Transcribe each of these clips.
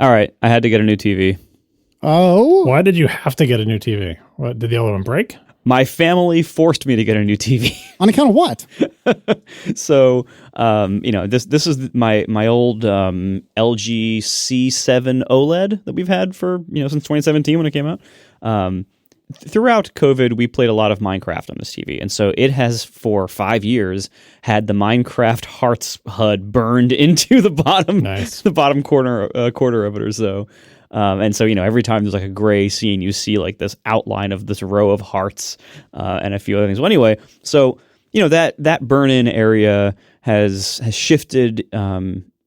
All right, I had to get a new TV. Oh? Why did you have to get a new TV? What, did the other one break? My family forced me to get a new TV. On account of what? So, this is my old LG C7 OLED that we've had for, since 2017 when it came out. Throughout COVID, we played a lot of Minecraft on this TV. And so it has, for 5 years, had the Minecraft Hearts HUD burned into the bottom corner of it or so. And so, every time there's like a gray scene, you see like this outline of this row of hearts and a few other things. Well, anyway, so, that burn-in area has shifted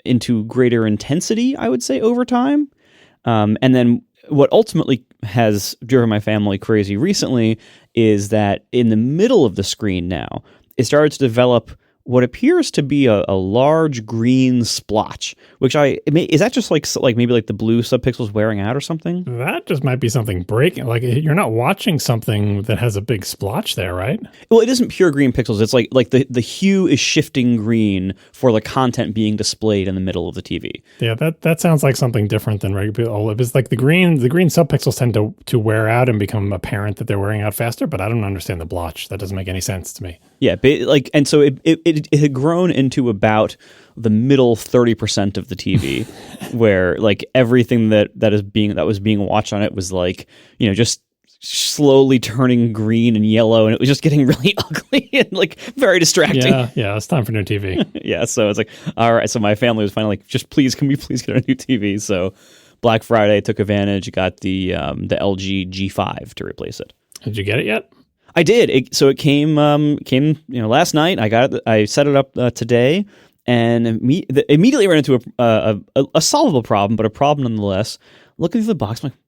into greater intensity, I would say, over time. And then what ultimately has driven my family crazy recently is that in the middle of the screen now, it started to develop what appears to be a large green splotch, which is that just like maybe like the blue subpixels wearing out or something? That just might be something breaking. Like you're not watching something that has a big splotch there, right? Well, it isn't pure green pixels. It's like the hue is shifting green for the content being displayed in the middle of the TV. Yeah, that sounds like something different than regular OLED. It's like the green subpixels tend to wear out and become apparent that they're wearing out faster, but I don't understand the blotch. That doesn't make any sense to me. Yeah, and so it had grown into about the middle 30% of the TV, where like everything that was being watched on it was like, just slowly turning green and yellow, and it was just getting really ugly and like very distracting. Yeah, it's time for new TV. Yeah, so it's like, all right. So my family was finally like, can we please get a new TV? So Black Friday took advantage, got the LG G5 to replace it. Did you get it yet? I did. It came last night. I got it. I set it up today, and immediately ran into a solvable problem, but a problem nonetheless. Looking through the box, I'm like,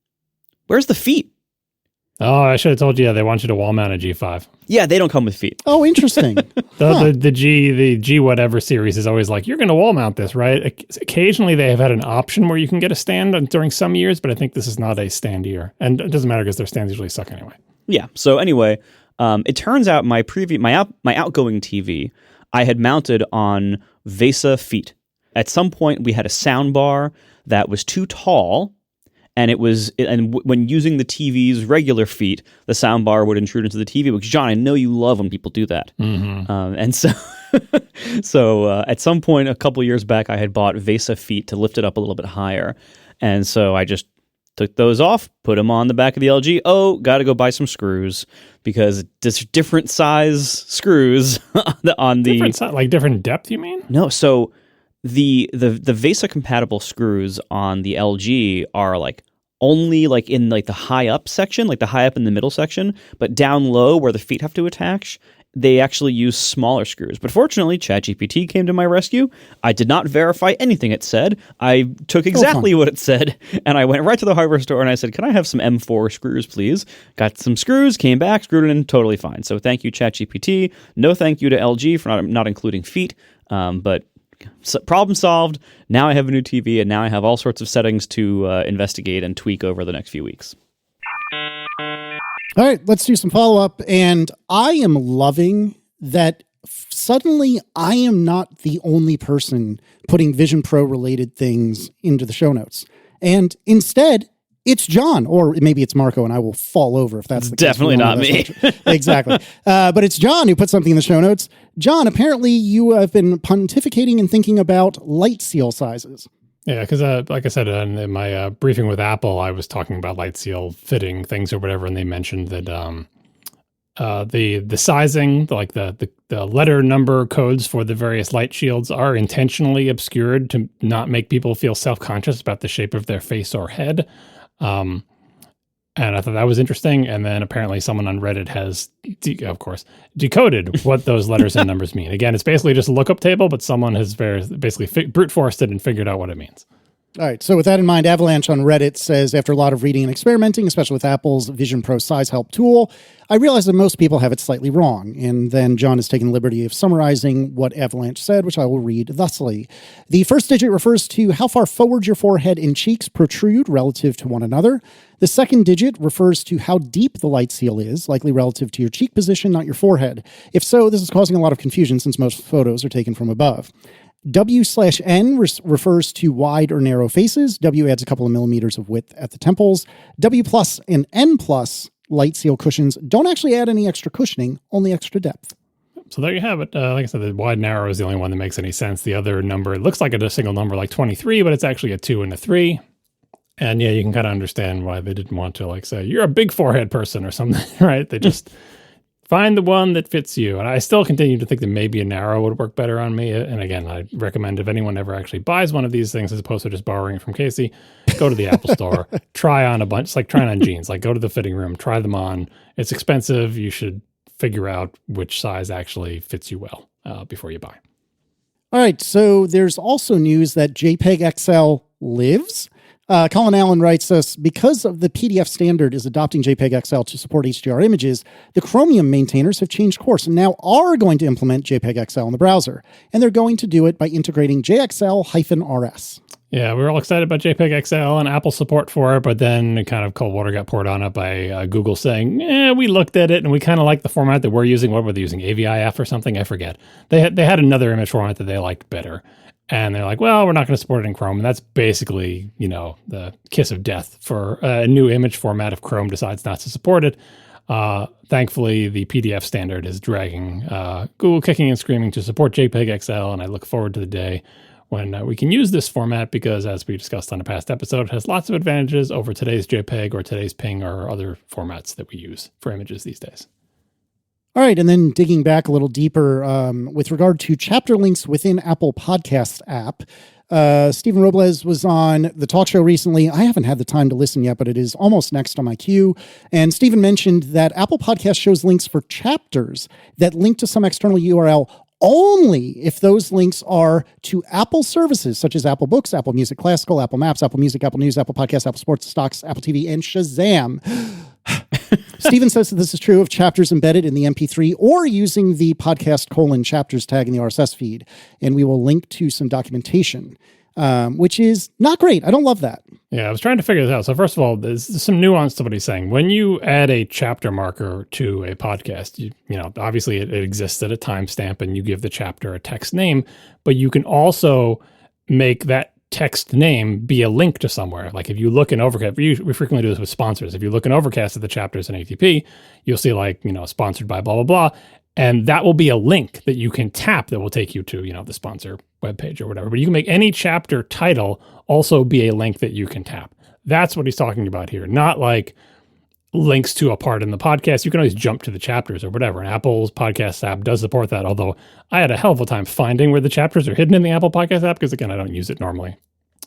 where's the feet? Oh, I should have told you. Yeah, they want you to wall mount a G5. Yeah, they don't come with feet. Oh, interesting. The G whatever series is always like, you're going to wall mount this, right? Occasionally they have had an option where you can get a stand during some years, but I think this is not a stand year, and it doesn't matter because their stands usually suck anyway. Yeah. So anyway, it turns out my outgoing TV I had mounted on VESA feet. At some point, we had a sound bar that was too tall, and when using the TV's regular feet, the sound bar would intrude into the TV. Which, John, I know you love when people do that. Mm-hmm. And so, at some point a couple years back, I had bought VESA feet to lift it up a little bit higher, and so I just took those off, put them on the back of the LG. Oh, got to go buy some screws because there's different size screws on the different depth. You mean? No, so the VESA compatible screws on the LG are like only like in like the high up section, like the high up in the middle section, but down low where the feet have to attach, they actually use smaller screws. But fortunately, ChatGPT came to my rescue. I did not verify anything it said. I took exactly what it said, and I went right to the hardware store, and I said, can I have some M4 screws, please? Got some screws, came back, screwed it in, totally fine. So thank you, ChatGPT. No thank you to LG for not including feet, but problem solved. Now I have a new TV, and now I have all sorts of settings to investigate and tweak over the next few weeks. All right, let's do some follow-up. And I am loving that suddenly I am not the only person putting Vision Pro related things into the show notes. And instead, it's John, or maybe it's Marco, and I will fall over if that's the case. Definitely not me. Exactly. But it's John who put something in the show notes. John, apparently you have been pontificating and thinking about light seal sizes. Yeah, because like I said in my briefing with Apple, I was talking about light seal fitting things or whatever, and they mentioned that the sizing, like the letter number codes for the various light shields are intentionally obscured to not make people feel self-conscious about the shape of their face or head. And I thought that was interesting. And then apparently someone on Reddit has, of course, decoded what those letters and numbers mean. Again, it's basically just a lookup table, but someone has basically brute forced it and figured out what it means. All right. So with that in mind, Avalanche on Reddit says, after a lot of reading and experimenting, especially with Apple's Vision Pro size help tool, I realize that most people have it slightly wrong. And then John has taken the liberty of summarizing what Avalanche said, which I will read thusly. The first digit refers to how far forward your forehead and cheeks protrude relative to one another. The second digit refers to how deep the light seal is, likely relative to your cheek position, not your forehead. If so, this is causing a lot of confusion since most photos are taken from above. W/N refers to wide or narrow faces. W adds a couple of millimeters of width at the temples. W plus and N plus light seal cushions don't actually add any extra cushioning, only extra depth. So there you have it. Like I said, the wide narrow is the only one that makes any sense. The other number, it looks like a single number like 23, but it's actually a 2 and a 3. And yeah, you can kind of understand why they didn't want to say, you're a big forehead person or something, right? They just find the one that fits you. And I still continue to think that maybe a narrow would work better on me. And again, I recommend if anyone ever actually buys one of these things, as opposed to just borrowing it from Casey, go to the Apple store, try on a bunch. It's like trying on jeans, go to the fitting room, try them on. It's expensive. You should figure out which size actually fits you well before you buy. All right. So there's also news that JPEG-XL lives. Colin Allen writes us, because of the PDF standard is adopting JPEG-XL to support HDR images, the Chromium maintainers have changed course and now are going to implement JPEG-XL in the browser. And they're going to do it by integrating JXL-RS. Yeah, we were all excited about JPEG-XL and Apple support for it, but then kind of cold water got poured on it by Google saying, we looked at it and we kind of like the format that we're using. What were they using, AVIF or something? I forget. They had another image format that they liked better. And they're like, well, we're not going to support it in Chrome. And that's basically, the kiss of death for a new image format if Chrome decides not to support it. Thankfully, the PDF standard is dragging Google kicking and screaming to support JPEG-XL. And I look forward to the day when we can use this format because, as we discussed on a past episode, it has lots of advantages over today's JPEG or today's PNG or other formats that we use for images these days. All right, and then digging back a little deeper with regard to chapter links within Apple Podcast app, Stephen Robles was on the talk show recently. I haven't had the time to listen yet, but it is almost next on my queue. And Stephen mentioned that Apple Podcast shows links for chapters that link to some external URL only if those links are to Apple services such as Apple Books, Apple Music Classical, Apple Maps, Apple Music, Apple News, Apple Podcasts, Apple Sports, Stocks, Apple TV, and Shazam. Stephen says that this is true of chapters embedded in the MP3 or using the podcast :chapters tag in the RSS feed. And we will link to some documentation, which is not great. I don't love that. Yeah, I was trying to figure this out. So first of all, there's some nuance to what he's saying. When you add a chapter marker to a podcast, you obviously it exists at a timestamp and you give the chapter a text name, but you can also make that text name be a link to somewhere. Like if you look in Overcast, we frequently do this with sponsors. If you look in Overcast at the chapters in ATP, you'll see sponsored by blah, blah, blah. And that will be a link that you can tap that will take you to, the sponsor webpage or whatever. But you can make any chapter title also be a link that you can tap. That's what he's talking about here. Not like links to a part in the podcast. You can always jump to the chapters or whatever. And Apple's podcast app does support that. Although I had a hell of a time finding where the chapters are hidden in the Apple podcast app because, again, I don't use it normally.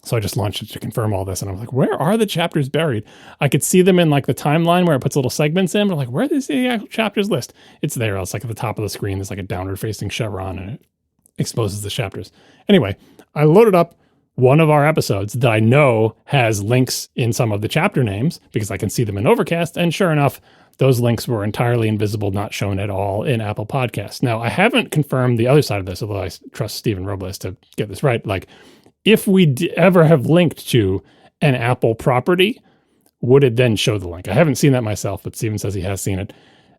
So I just launched it to confirm all this. And I was like, where are the chapters buried? I could see them in the timeline where it puts little segments in. But I'm like, where is the actual chapters list? It's there. It's at the top of the screen. There's a downward facing chevron and it exposes the chapters. Anyway, I loaded up one of our episodes that I know has links in some of the chapter names because I can see them in Overcast. And sure enough, those links were entirely invisible, not shown at all in Apple Podcasts. Now, I haven't confirmed the other side of this, although I trust Stephen Robles to get this right. If we ever have linked to an Apple property, would it then show the link? I haven't seen that myself, but Stephen says he has seen it.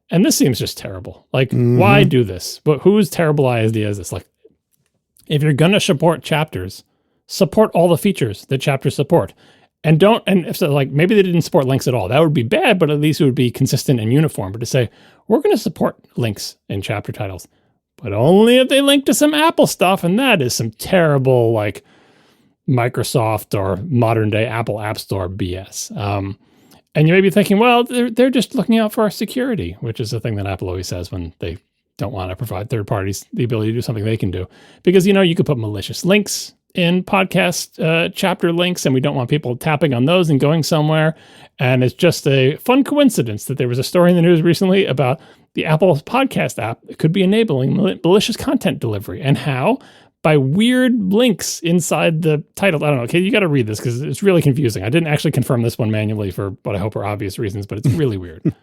And this seems just terrible. Why do this? But whose terrible idea is this? If you're going to support chapters, support all the features that chapters support. And if so, maybe they didn't support links at all. That would be bad, but at least it would be consistent and uniform. But to say, we're going to support links in chapter titles, but only if they link to some Apple stuff. And that is some terrible, Microsoft or modern day Apple App Store BS. And you may be thinking, well, they're just looking out for our security, which is the thing that Apple always says when they don't want to provide third parties the ability to do something they can do. Because, you could put malicious links in podcast chapter links, and we don't want people tapping on those and going somewhere. And it's just a fun coincidence that there was a story in the news recently about the Apple Podcast app that could be enabling malicious content delivery. And how? By weird links inside the title. I don't know. Okay, you got to read this because it's really confusing. I didn't actually confirm this one manually for what I hope are obvious reasons, but it's really weird.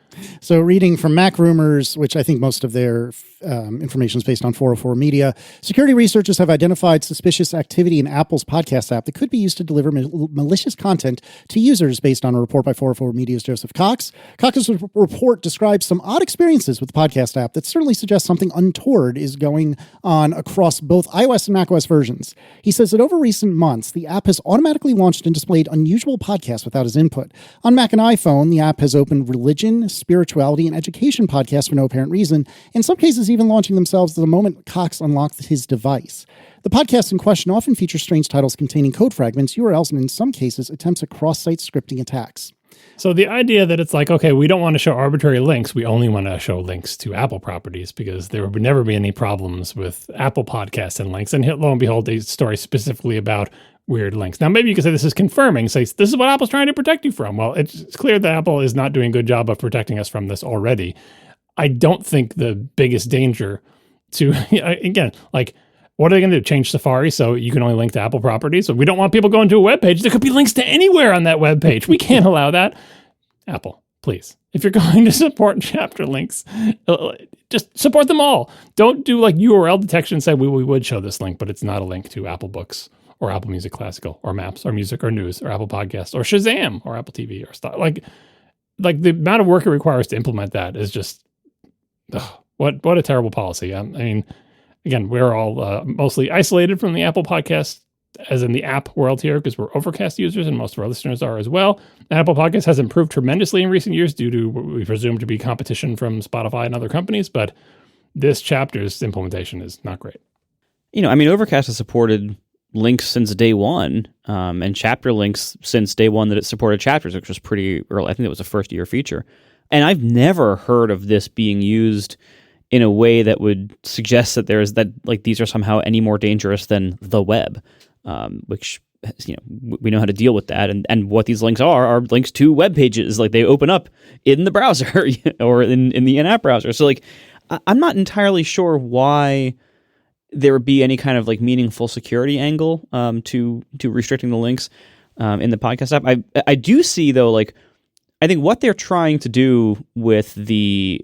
So reading from Mac Rumors, which I think most of their information is based on 404 Media, security researchers have identified suspicious activity in Apple's podcast app that could be used to deliver malicious content to users based on a report by 404 Media's Joseph Cox. Cox's report describes some odd experiences with the podcast app that certainly suggests something untoward is going on across both iOS and macOS versions. He says that over recent months, the app has automatically launched and displayed unusual podcasts without his input. On Mac and iPhone, the app has opened religion, spirituality, and education podcasts for no apparent reason, in some cases even launching themselves the moment Cox unlocked his device. The podcasts in question often feature strange titles containing code fragments, URLs, and in some cases, attempts at cross-site scripting attacks. So the idea that it's like, okay, we don't want to show arbitrary links. We only want to show links to Apple properties because there would never be any problems with Apple podcasts and links. And lo and behold, a story specifically about weird links. Now, maybe you could say this is confirming. Say, this is what Apple's trying to protect you from. Well, it's clear that Apple is not doing a good job of protecting us from this already. I don't think the biggest danger to, again, like, what are they going to do? Change Safari so you can only link to Apple properties? So we don't want people going to a web page. There could be links to anywhere on that web page. We can't allow that. Apple, please. If you're going to support chapter links, just support them all. Don't do like URL detection and say, we would show this link, but it's not a link to Apple Books or Apple Music Classical or Maps or Music or News or Apple Podcasts or Shazam or Apple TV or stuff. Like the amount of work it requires to implement that is just, what a terrible policy. I mean, again, we're all mostly isolated from the Apple podcast, as in the app world here, because we're Overcast users, and most of our listeners are as well. Apple Podcast has improved tremendously in recent years due to what we presume to be competition from Spotify and other companies, but this chapter's implementation is not great. Overcast has supported links since day one, and chapter links since day one that it supported chapters, which was pretty early. I think it was a first-year feature. And I've never heard of this being used in a way that would suggest that these are somehow any more dangerous than the web, which, we know how to deal with that. And what these links are links to web pages. Like, they open up in the browser or in the in-app browser. So, like, I'm not entirely sure why there would be any kind of like meaningful security angle to restricting the links in the podcast app. I do see, though, like, I think what they're trying to do with the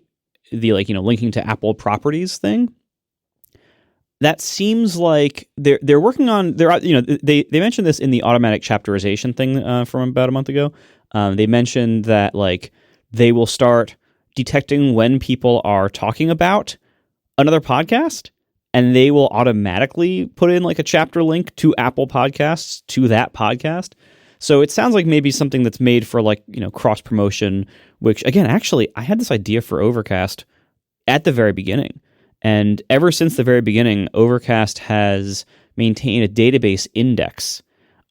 linking to Apple properties thing, that seems like they're working on, they mentioned this in the automatic chapterization thing from about a month ago. They mentioned that, like, they will start detecting when people are talking about another podcast, and they will automatically put in like a chapter link to Apple Podcasts to that podcast. So it sounds like maybe something that's made for, like, cross promotion, which, again, actually, I had this idea for Overcast at the very beginning. And ever since the very beginning, Overcast has maintained a database index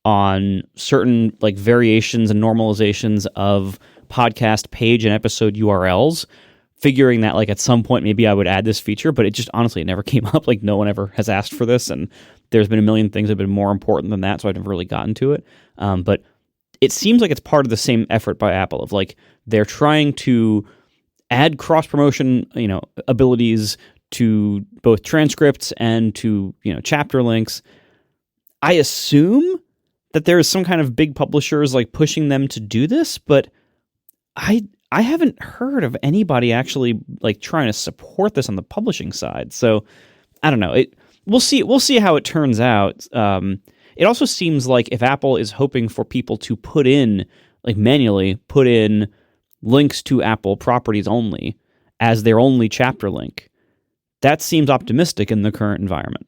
on certain like variations and normalizations of podcast page and episode URLs, figuring that like at some point maybe I would add this feature, but it just honestly it never came up. Like, no one ever has asked for this, and there's been a million things that have been more important than that, so I've never really gotten to it. But it seems like it's part of the same effort by Apple of like they're trying to add cross-promotion, abilities to both transcripts and to, chapter links. I assume that there's some kind of big publishers like pushing them to do this, but I haven't heard of anybody actually like trying to support this on the publishing side. So I don't know. We'll see how it turns out. It also seems like if Apple is hoping for people to manually put in links to Apple properties only as their only chapter link, that seems optimistic in the current environment.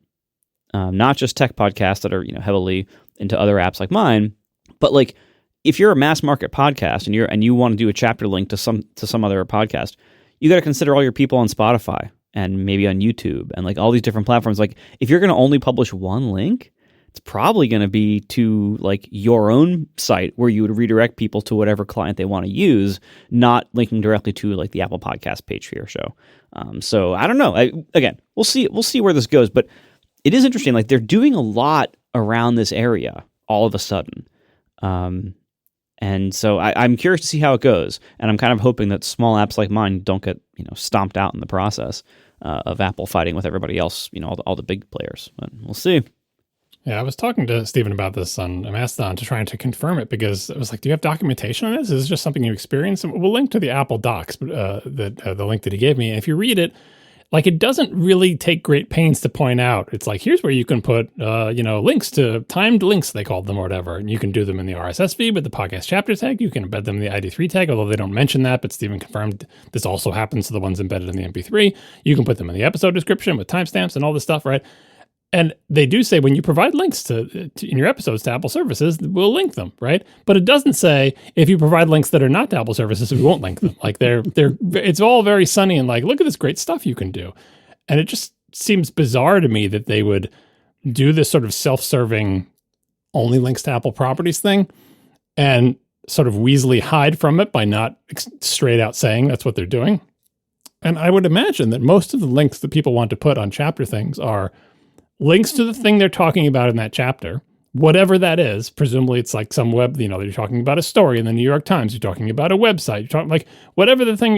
Not just tech podcasts that are heavily into other apps like mine, but like if you're a mass market podcast and you want to do a chapter link to some other podcast, you got to consider all your people on Spotify and maybe on YouTube and like all these different platforms. Like, if you're going to only publish one link, it's probably going to be to like your own site where you would redirect people to whatever client they want to use, not linking directly to like the Apple Podcast page for your show. So I don't know. Again, we'll see where this goes, but it is interesting. Like, they're doing a lot around this area all of a sudden. And so I'm curious to see how it goes. And I'm kind of hoping that small apps like mine don't get, stomped out in the process of Apple fighting with everybody else, all the big players. But we'll see. Yeah, I was talking to Stephen about this on Mastodon to trying to confirm it, because it was like, do you have documentation on this? Is this just something you experience? And we'll link to the Apple Docs, the link that he gave me. And if you read it, like, it doesn't really take great pains to point out. It's like, here's where you can put, links to timed links, they called them or whatever. And you can do them in the RSS feed with the podcast chapter tag. You can embed them in the ID3 tag, although they don't mention that, but Stephen confirmed this also happens to the ones embedded in the MP3. You can put them in the episode description with timestamps and all this stuff, right? And they do say when you provide links to in your episodes to Apple services, we'll link them, right? But it doesn't say if you provide links that are not to Apple services, we won't link them. Like it's all very sunny and like, look at this great stuff you can do. And it just seems bizarre to me that they would do this sort of self-serving only links to Apple properties thing and sort of weaselly hide from it by not straight out saying that's what they're doing. And I would imagine that most of the links that people want to put on chapter things are links to the thing they're talking about in that chapter, whatever that is. Presumably it's like some web, you're talking about a story in the New York Times, you're talking about a website, you're talking like whatever the thing,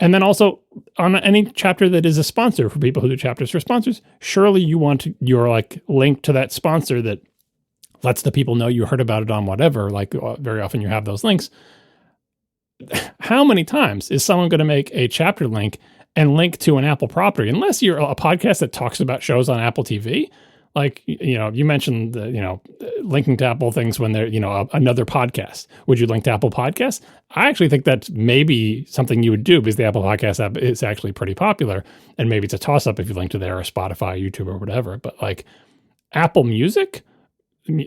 And then also on any chapter that is a sponsor for people who do chapters for sponsors, surely you want your like link to that sponsor that lets the people know you heard about it on whatever. Like very often you have those links. How many times is someone going to make a chapter link and link to an Apple property? Unless you're a podcast that talks about shows on Apple TV. Like, you mentioned, linking to Apple things when they're, another podcast. Would you link to Apple Podcasts? I actually think that's maybe something you would do because the Apple Podcast app is actually pretty popular. And maybe it's a toss-up if you link to there or Spotify, YouTube, or whatever. But like Apple Music,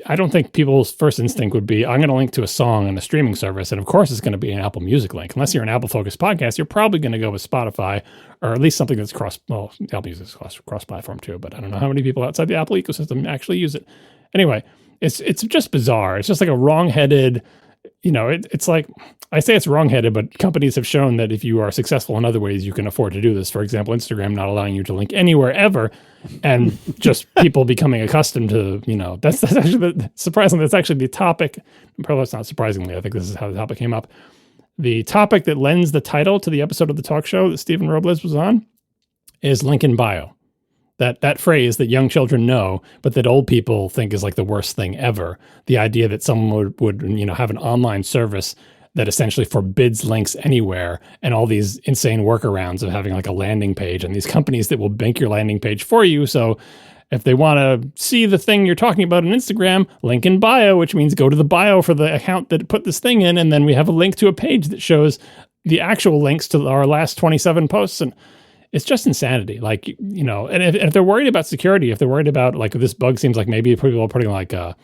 I don't think people's first instinct would be, I'm going to link to a song on a streaming service. And of course, it's going to be an Apple Music link. Unless you're an Apple-focused podcast, you're probably going to go with Spotify or at least something that's Apple Music is cross-platform too. But I don't know how many people outside the Apple ecosystem actually use it. Anyway, it's just bizarre. It's just like a wrong-headed, it's like, I say it's wrong-headed, but companies have shown that if you are successful in other ways, you can afford to do this. For example, Instagram not allowing you to link anywhere ever, and just people becoming accustomed to, that's actually surprisingly, that's actually the topic. Probably it's not surprisingly. I think this is how the topic came up. The topic that lends the title to the episode of the talk show that Stephen Robles was on is link in bio. That phrase that young children know, but that old people think is like the worst thing ever. The idea that someone would have an online service that essentially forbids links anywhere, and all these insane workarounds of having like a landing page and these companies that will bank your landing page for you. So if they want to see the thing you're talking about on Instagram, link in bio, which means go to the bio for the account that put this thing in. And then we have a link to a page that shows the actual links to our last 27 posts. And it's just insanity. Like, and if they're worried about security, if they're worried about like this bug seems like maybe people are putting like a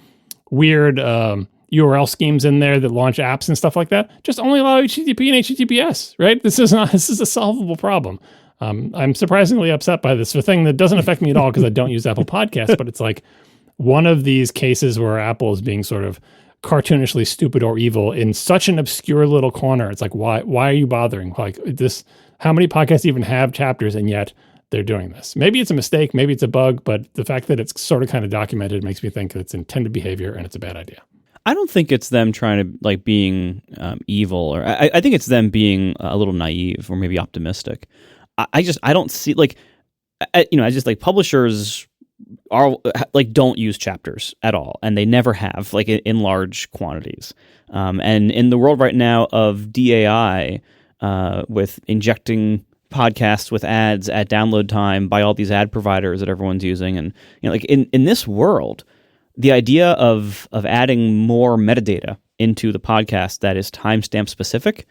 weird URL schemes in there that launch apps and stuff like that, just only allow HTTP and HTTPS, right? This is a solvable problem. I'm surprisingly upset by this, a thing that doesn't affect me at all because I don't use Apple Podcasts, but it's like one of these cases where Apple is being sort of cartoonishly stupid or evil in such an obscure little corner. It's like, why are you bothering? Like this, how many podcasts even have chapters, and yet they're doing this? Maybe it's a mistake, maybe it's a bug, but the fact that it's sort of kind of documented makes me think that it's intended behavior and it's a bad idea. I don't think it's them trying to like being evil, or I think it's them being a little naive or maybe optimistic. I don't see like, I just like publishers are like don't use chapters at all, and they never have like in large quantities. And in the world right now of DAI, with injecting podcasts with ads at download time by all these ad providers that everyone's using, and like in this world, the idea of adding more metadata into the podcast that is timestamp specific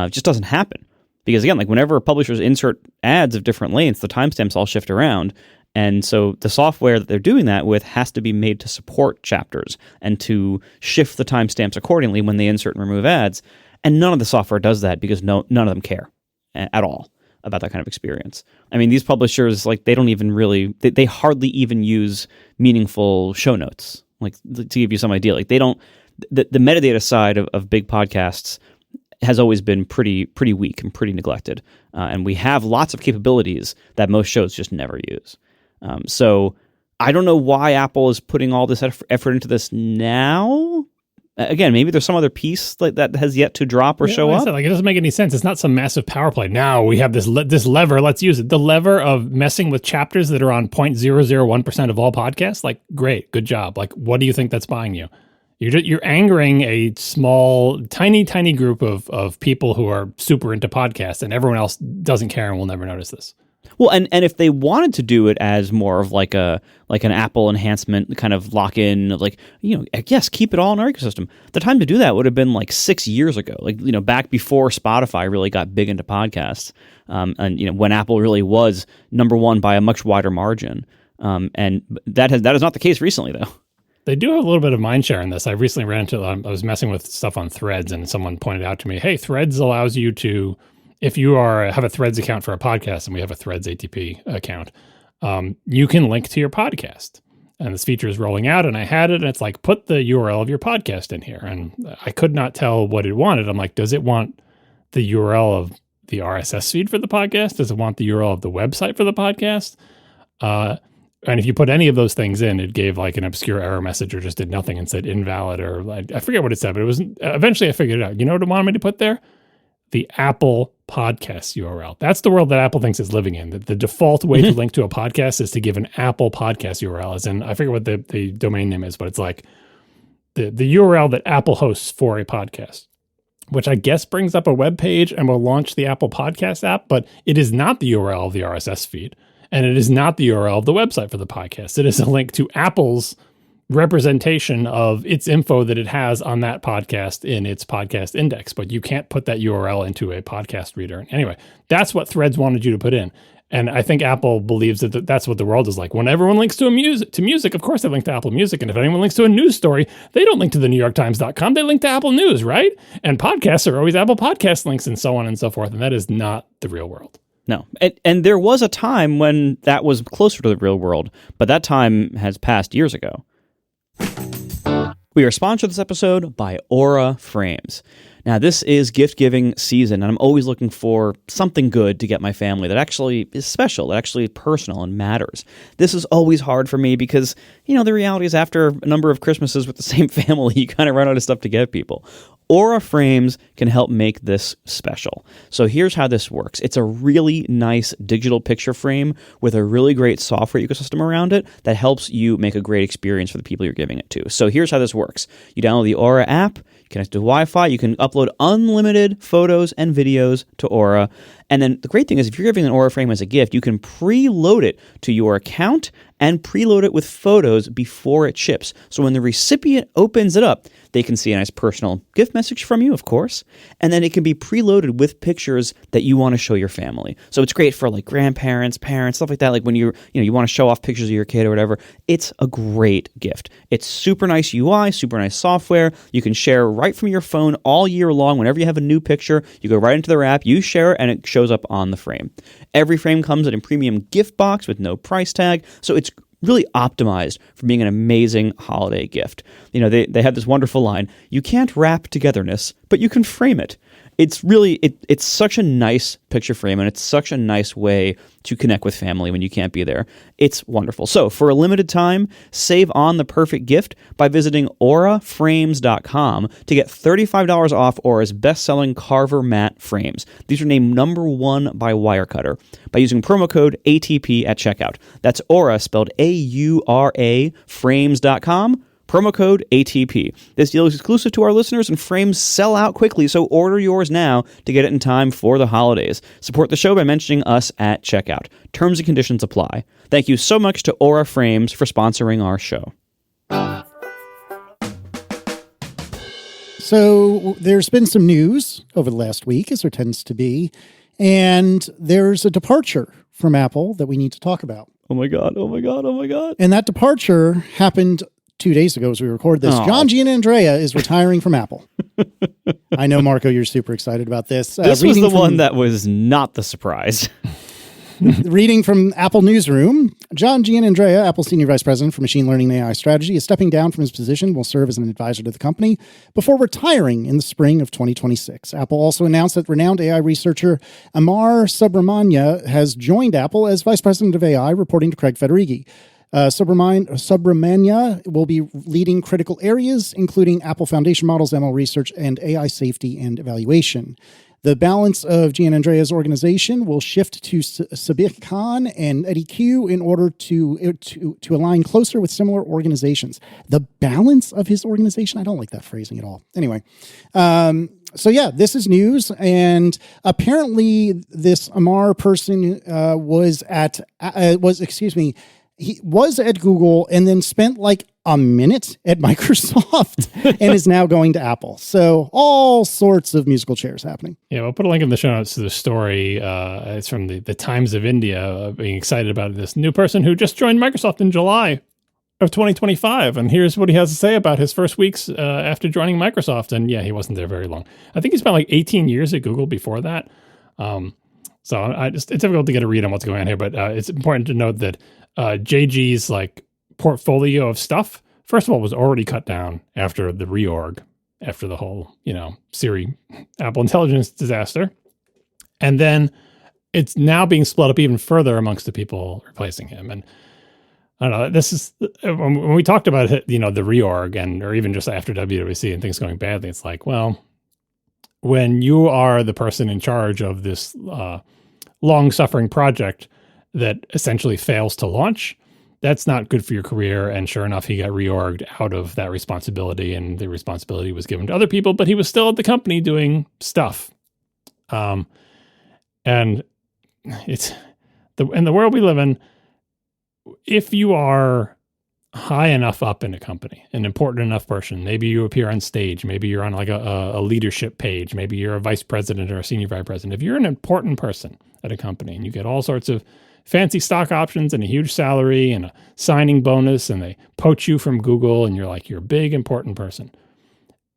just doesn't happen. Because again, like whenever publishers insert ads of different lengths, the timestamps all shift around. And so the software that they're doing that with has to be made to support chapters and to shift the timestamps accordingly when they insert and remove ads. And none of the software does that because none of them care at all about that kind of experience. I mean, these publishers, like they don't even really, they hardly even use meaningful show notes. Like to give you some idea, like they don't, the metadata side of big podcasts has always been pretty weak and pretty neglected. And we have lots of capabilities that most shows just never use. So I don't know why Apple is putting all this effort into this now. Again, maybe there's some other piece like that has yet to drop or show up. Like it doesn't make any sense. It's not some massive power play. Now we have this lever. Let's use it. The lever of messing with chapters that are on 0.001% of all podcasts. Like, great, good job. Like, what do you think that's buying you? You're angering a small, tiny group of people who are super into podcasts, and everyone else doesn't care and will never notice this. Well, and if they wanted to do it as more of like an Apple enhancement kind of lock in, like, yes, keep it all in our ecosystem. The time to do that would have been like 6 years ago, like, back before Spotify really got big into podcasts. And when Apple really was number one by a much wider margin. And that is not the case recently, though. They do have a little bit of mind share in this. I recently ran into, I was messing with stuff on Threads, and someone pointed out to me, hey, Threads allows you to, if you have a Threads account for a podcast, and we have a Threads ATP account, you can link to your podcast. And this feature is rolling out, and I had it, and it's like, put the URL of your podcast in here. And I could not tell what it wanted. I'm like, does it want the URL of the RSS feed for the podcast? Does it want the URL of the website for the podcast? And if you put any of those things in, it gave like an obscure error message or just did nothing and said invalid, or I forget what it said, but it was, eventually I figured it out. You know what it wanted me to put there? The Apple podcast URL. That's the world that Apple thinks is living in. The default way to link to a podcast is to give an Apple podcast URL. As in, I forget what the domain name is, but it's like the URL that Apple hosts for a podcast, which I guess brings up a web page and will launch the Apple Podcast app, but it is not the URL of the RSS feed. And it is not the URL of the website for the podcast. It is a link to Apple's representation of its info that it has on that podcast in its podcast index. But you can't put that URL into a podcast reader. Anyway, that's what Threads wanted you to put in. And I think Apple believes that that's what the world is like. When everyone links to music, of course they link to Apple Music. And if anyone links to a news story, they don't link to the NewYorkTimes.com. They link to Apple News, right? And podcasts are always Apple Podcast links and so on and so forth. And that is not the real world. No. And there was a time when that was closer to the real world, but that time has passed years ago. We are sponsored this episode by Aura Frames. Now, this is gift-giving season, and I'm always looking for something good to get my family that actually is special, that actually is personal and matters. This is always hard for me because, the reality is after a number of Christmases with the same family, you kind of run out of stuff to get people. Aura Frames can help make this special. So here's how this works. It's a really nice digital picture frame with a really great software ecosystem around it that helps you make a great experience for the people you're giving it to. So here's how this works. You download the Aura app, connect to Wi-Fi, you can upload unlimited photos and videos to Aura. And then the great thing is if you're giving an Aura frame as a gift, you can preload it to your account and preload it with photos before it ships. So when the recipient opens it up, they can see a nice personal gift message from you, of course, and then it can be preloaded with pictures that you want to show your family. So it's great for like grandparents, parents, stuff like that. Like when you want to show off pictures of your kid or whatever. It's a great gift. It's super nice UI, super nice software. You can share right from your phone all year long. Whenever you have a new picture, you go right into their app, you share it, and it shows up on the frame. Every frame comes in a premium gift box with no price tag, so it's really optimized for being an amazing holiday gift. They have this wonderful line, you can't wrap togetherness, but you can frame it. It's really, it's such a nice picture frame, and it's such a nice way to connect with family when you can't be there. It's wonderful. So for a limited time, save on the perfect gift by visiting auraframes.com to get $35 off Aura's best-selling Carver matte frames. These are named #1 by Wirecutter by using promo code ATP at checkout. That's Aura, spelled AURA, frames.com. Promo code ATP. This deal is exclusive to our listeners, and frames sell out quickly, so order yours now to get it in time for the holidays. Support the show by mentioning us at checkout. Terms and conditions apply. Thank you so much to Aura Frames for sponsoring our show. So there's been some news over the last week, as there tends to be, and there's a departure from Apple that we need to talk about. Oh my God. And that departure happened 2 days ago as we record this. Oh. John Giannandrea is retiring from Apple. I know, Marco, you're super excited about this. This was the one that was not the surprise. Reading from Apple Newsroom, John Giannandrea, Apple Senior Vice President for Machine Learning and AI Strategy, is stepping down from his position, will serve as an advisor to the company before retiring in the spring of 2026. Apple also announced that renowned AI researcher Amar Subramanya has joined Apple as Vice President of AI, reporting to Craig Federighi. Subramanya will be leading critical areas, including Apple Foundation models, ML research, and AI safety and evaluation. The balance of Giannandrea's organization will shift to Sabih Khan and Eddie Q in order to align closer with similar organizations. The balance of his organization? I don't like that phrasing at all. Anyway, so yeah, this is news, and apparently this Amar person He was at Google and then spent like a minute at Microsoft and is now going to Apple. So all sorts of musical chairs happening. Yeah, we'll put a link in the show notes to the story. It's from the Times of India, being excited about this new person who just joined Microsoft in July of 2025. And here's what he has to say about his first weeks after joining Microsoft. And yeah, he wasn't there very long. I think he spent like 18 years at Google before that. So it's difficult to get a read on what's going on here, but it's important to note that JG's like portfolio of stuff, first of all, was already cut down after the reorg, after the whole, Siri Apple Intelligence disaster. And then it's now being split up even further amongst the people replacing him. And I don't know, this is, when we talked about it, the reorg or even just after WWDC and things going badly, it's like, well, when you are the person in charge of this long-suffering project that essentially fails to launch, that's not good for your career. And sure enough, he got reorged out of that responsibility, and the responsibility was given to other people, but he was still at the company doing stuff. And it's in the world we live in, if you are high enough up in a company, an important enough person, maybe you appear on stage, maybe you're on like a leadership page, maybe you're a vice president or a senior vice president. If you're an important person at a company and you get all sorts of fancy stock options and a huge salary and a signing bonus, and they poach you from Google, and you're a big, important person.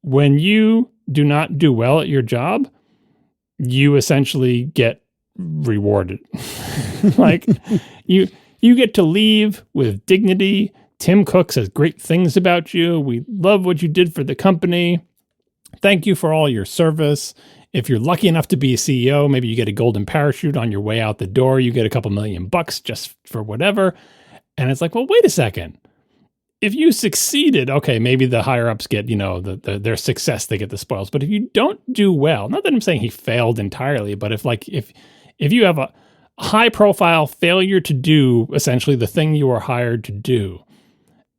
When you do not do well at your job, you essentially get rewarded. Like you get to leave with dignity. Tim Cook says great things about you. We love what you did for the company. Thank you for all your service. If you're lucky enough to be a CEO, maybe you get a golden parachute on your way out the door. You get a couple $1,000,000 just for whatever. And it's like, well, wait a second. If you succeeded, okay, maybe the higher ups get, their success, they get the spoils. But if you don't do well, not that I'm saying he failed entirely, but if you have a high profile failure to do essentially the thing you were hired to do,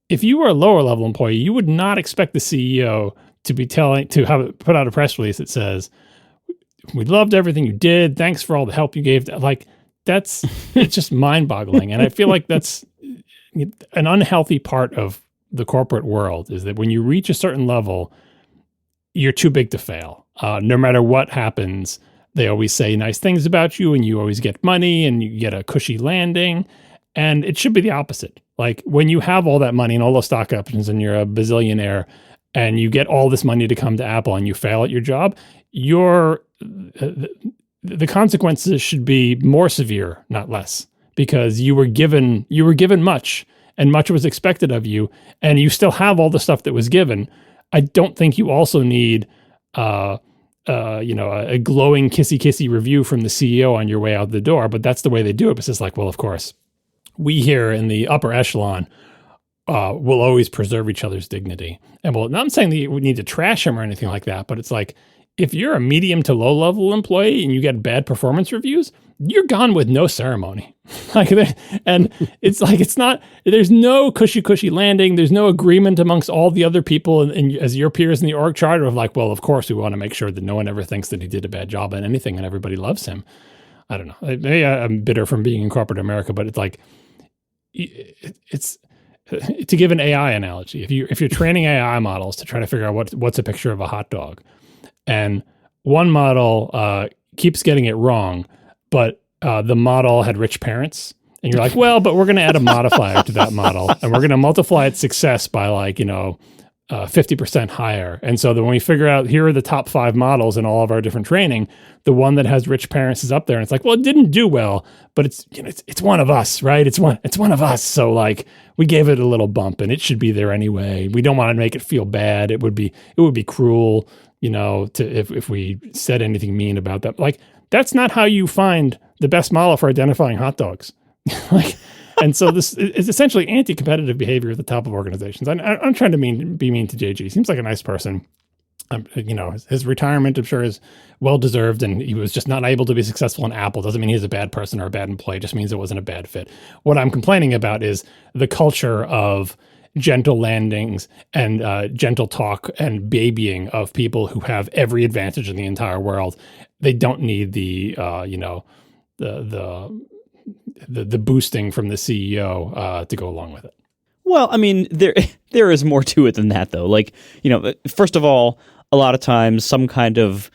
if you were a lower level employee, you would not expect the CEO to have put out a press release that says, "We loved everything you did. Thanks for all the help you gave." It's just mind boggling. And I feel like that's an unhealthy part of the corporate world, is that when you reach a certain level, you're too big to fail. No matter what happens, they always say nice things about you, and you always get money and you get a cushy landing. And it should be the opposite. Like when you have all that money and all those stock options and you're a bazillionaire and you get all this money to come to Apple and you fail at your job, the consequences should be more severe, not less, because you were given much, and much was expected of you, and you still have all the stuff that was given. I don't think you also need a glowing kissy review from the CEO on your way out the door, but that's the way they do it. It's just like, well, of course, we here in the upper echelon will always preserve each other's dignity. And I'm saying that we need to trash him or anything like that, but it's like, if you're a medium to low level employee and you get bad performance reviews, you're gone with no ceremony. And it's like, there's no cushy landing. There's no agreement amongst all the other people and as your peers in the org chart of like, well, of course we want to make sure that no one ever thinks that he did a bad job at anything and everybody loves him. I don't know. Maybe I'm bitter from being in corporate America, but it's like, it's to give an AI analogy. If you're training AI models to try to figure out what's a picture of a hot dog, and one model keeps getting it wrong, but the model had rich parents, and you're like, well, but we're going to add a modifier to that model, and we're going to multiply its success by 50% higher. And so then when we figure out here are the top 5 models in all of our different training, the one that has rich parents is up there, and it's like, well, it didn't do well, but it's one of us, right? It's one of us. So like we gave it a little bump, and it should be there anyway. We don't want to make it feel bad. It would be cruel, if we said anything mean about that. Like that's not how you find the best model for identifying hot dogs. And so this is essentially anti-competitive behavior at the top of organizations. I'm trying to be mean to JG. Seems like a nice person. His retirement, I'm sure, is well-deserved, and he was just not able to be successful in Apple. Doesn't mean he's a bad person or a bad employee. It just means it wasn't a bad fit. What I'm complaining about is the culture of gentle landings and gentle talk and babying of people who have every advantage in the entire world. They don't need the the boosting from the CEO to go along with it. Well, I mean, there is more to it than that, though. Like, first of all, a lot of times some kind of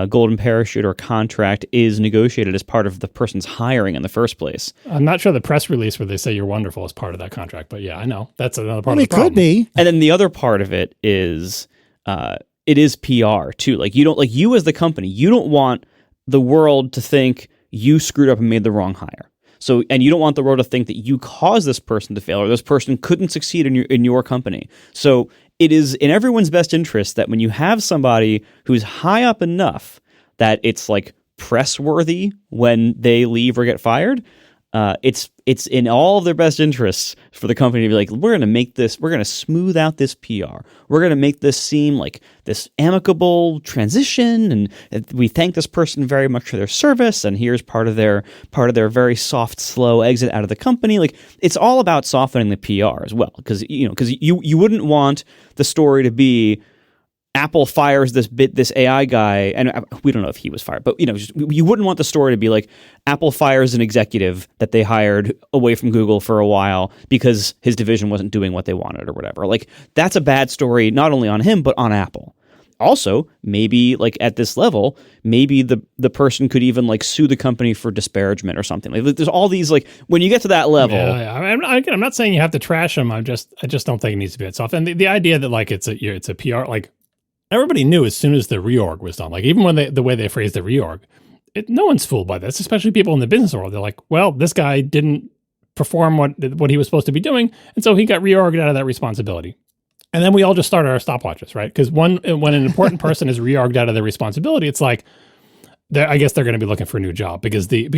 golden parachute or contract is negotiated as part of the person's hiring in the first place. I'm not sure the press release where they say you're wonderful is part of that contract, but yeah, I know that's another part of the it problem. could be. And then the other part of it is it is PR too. Like you as the company, you don't want the world to think you screwed up and made the wrong hire. So, and you don't want the world to think that you caused this person to fail or this person couldn't succeed in your company. So it is in everyone's best interest that when you have somebody who's high up enough that it's like press worthy when they leave or get fired, it's in all of their best interests for the company to be like, we're going to smooth out this PR. We're going to make this seem like this amicable transition. And we thank this person very much for their service. And here's part of their very soft, slow exit out of the company. Like, it's all about softening the PR as well. Because you wouldn't want the story to be Apple fires this AI guy, and we don't know if he was fired, but you wouldn't want the story to be like Apple fires an executive that they hired away from Google for a while because his division wasn't doing what they wanted or whatever. Like, that's a bad story, not only on him but on Apple. Also, maybe like at this level, maybe the person could even like sue the company for disparagement or something. Like, there's all these, like, when you get to that level. Yeah. I'm not saying you have to trash them. I just don't think it needs to be that soft. And the idea that like it's a PR, like, everybody knew as soon as the reorg was done, like even when the way they phrased the reorg, no one's fooled by this, especially people in the business world. They're like, well, this guy didn't perform what he was supposed to be doing, and so he got reorged out of that responsibility. And then we all just started our stopwatches, right? Because when an important person is reorged out of their responsibility, it's like, I guess they're going to be looking for a new job because the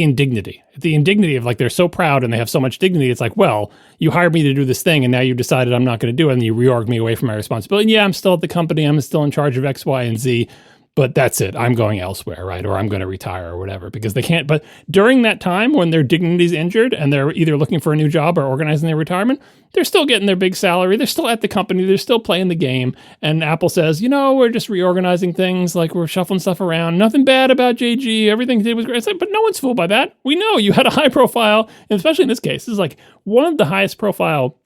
indignity of like, they're so proud and they have so much dignity. It's like, well, you hired me to do this thing and now you decided I'm not going to do it and you reorg me away from my responsibility. And yeah, I'm still at the company. I'm still in charge of X, Y, and Z, but that's it. I'm going elsewhere, right? Or I'm going to retire or whatever, because they can't. But during that time when their dignity is injured and they're either looking for a new job or organizing their retirement, they're still getting their big salary. They're still at the company. They're still playing the game. And Apple says, we're just reorganizing things. Like, we're shuffling stuff around. Nothing bad about JG. Everything he did was great. It's like, but no one's fooled by that. We know you had a high profile, and especially in this case, this is like one of the highest profile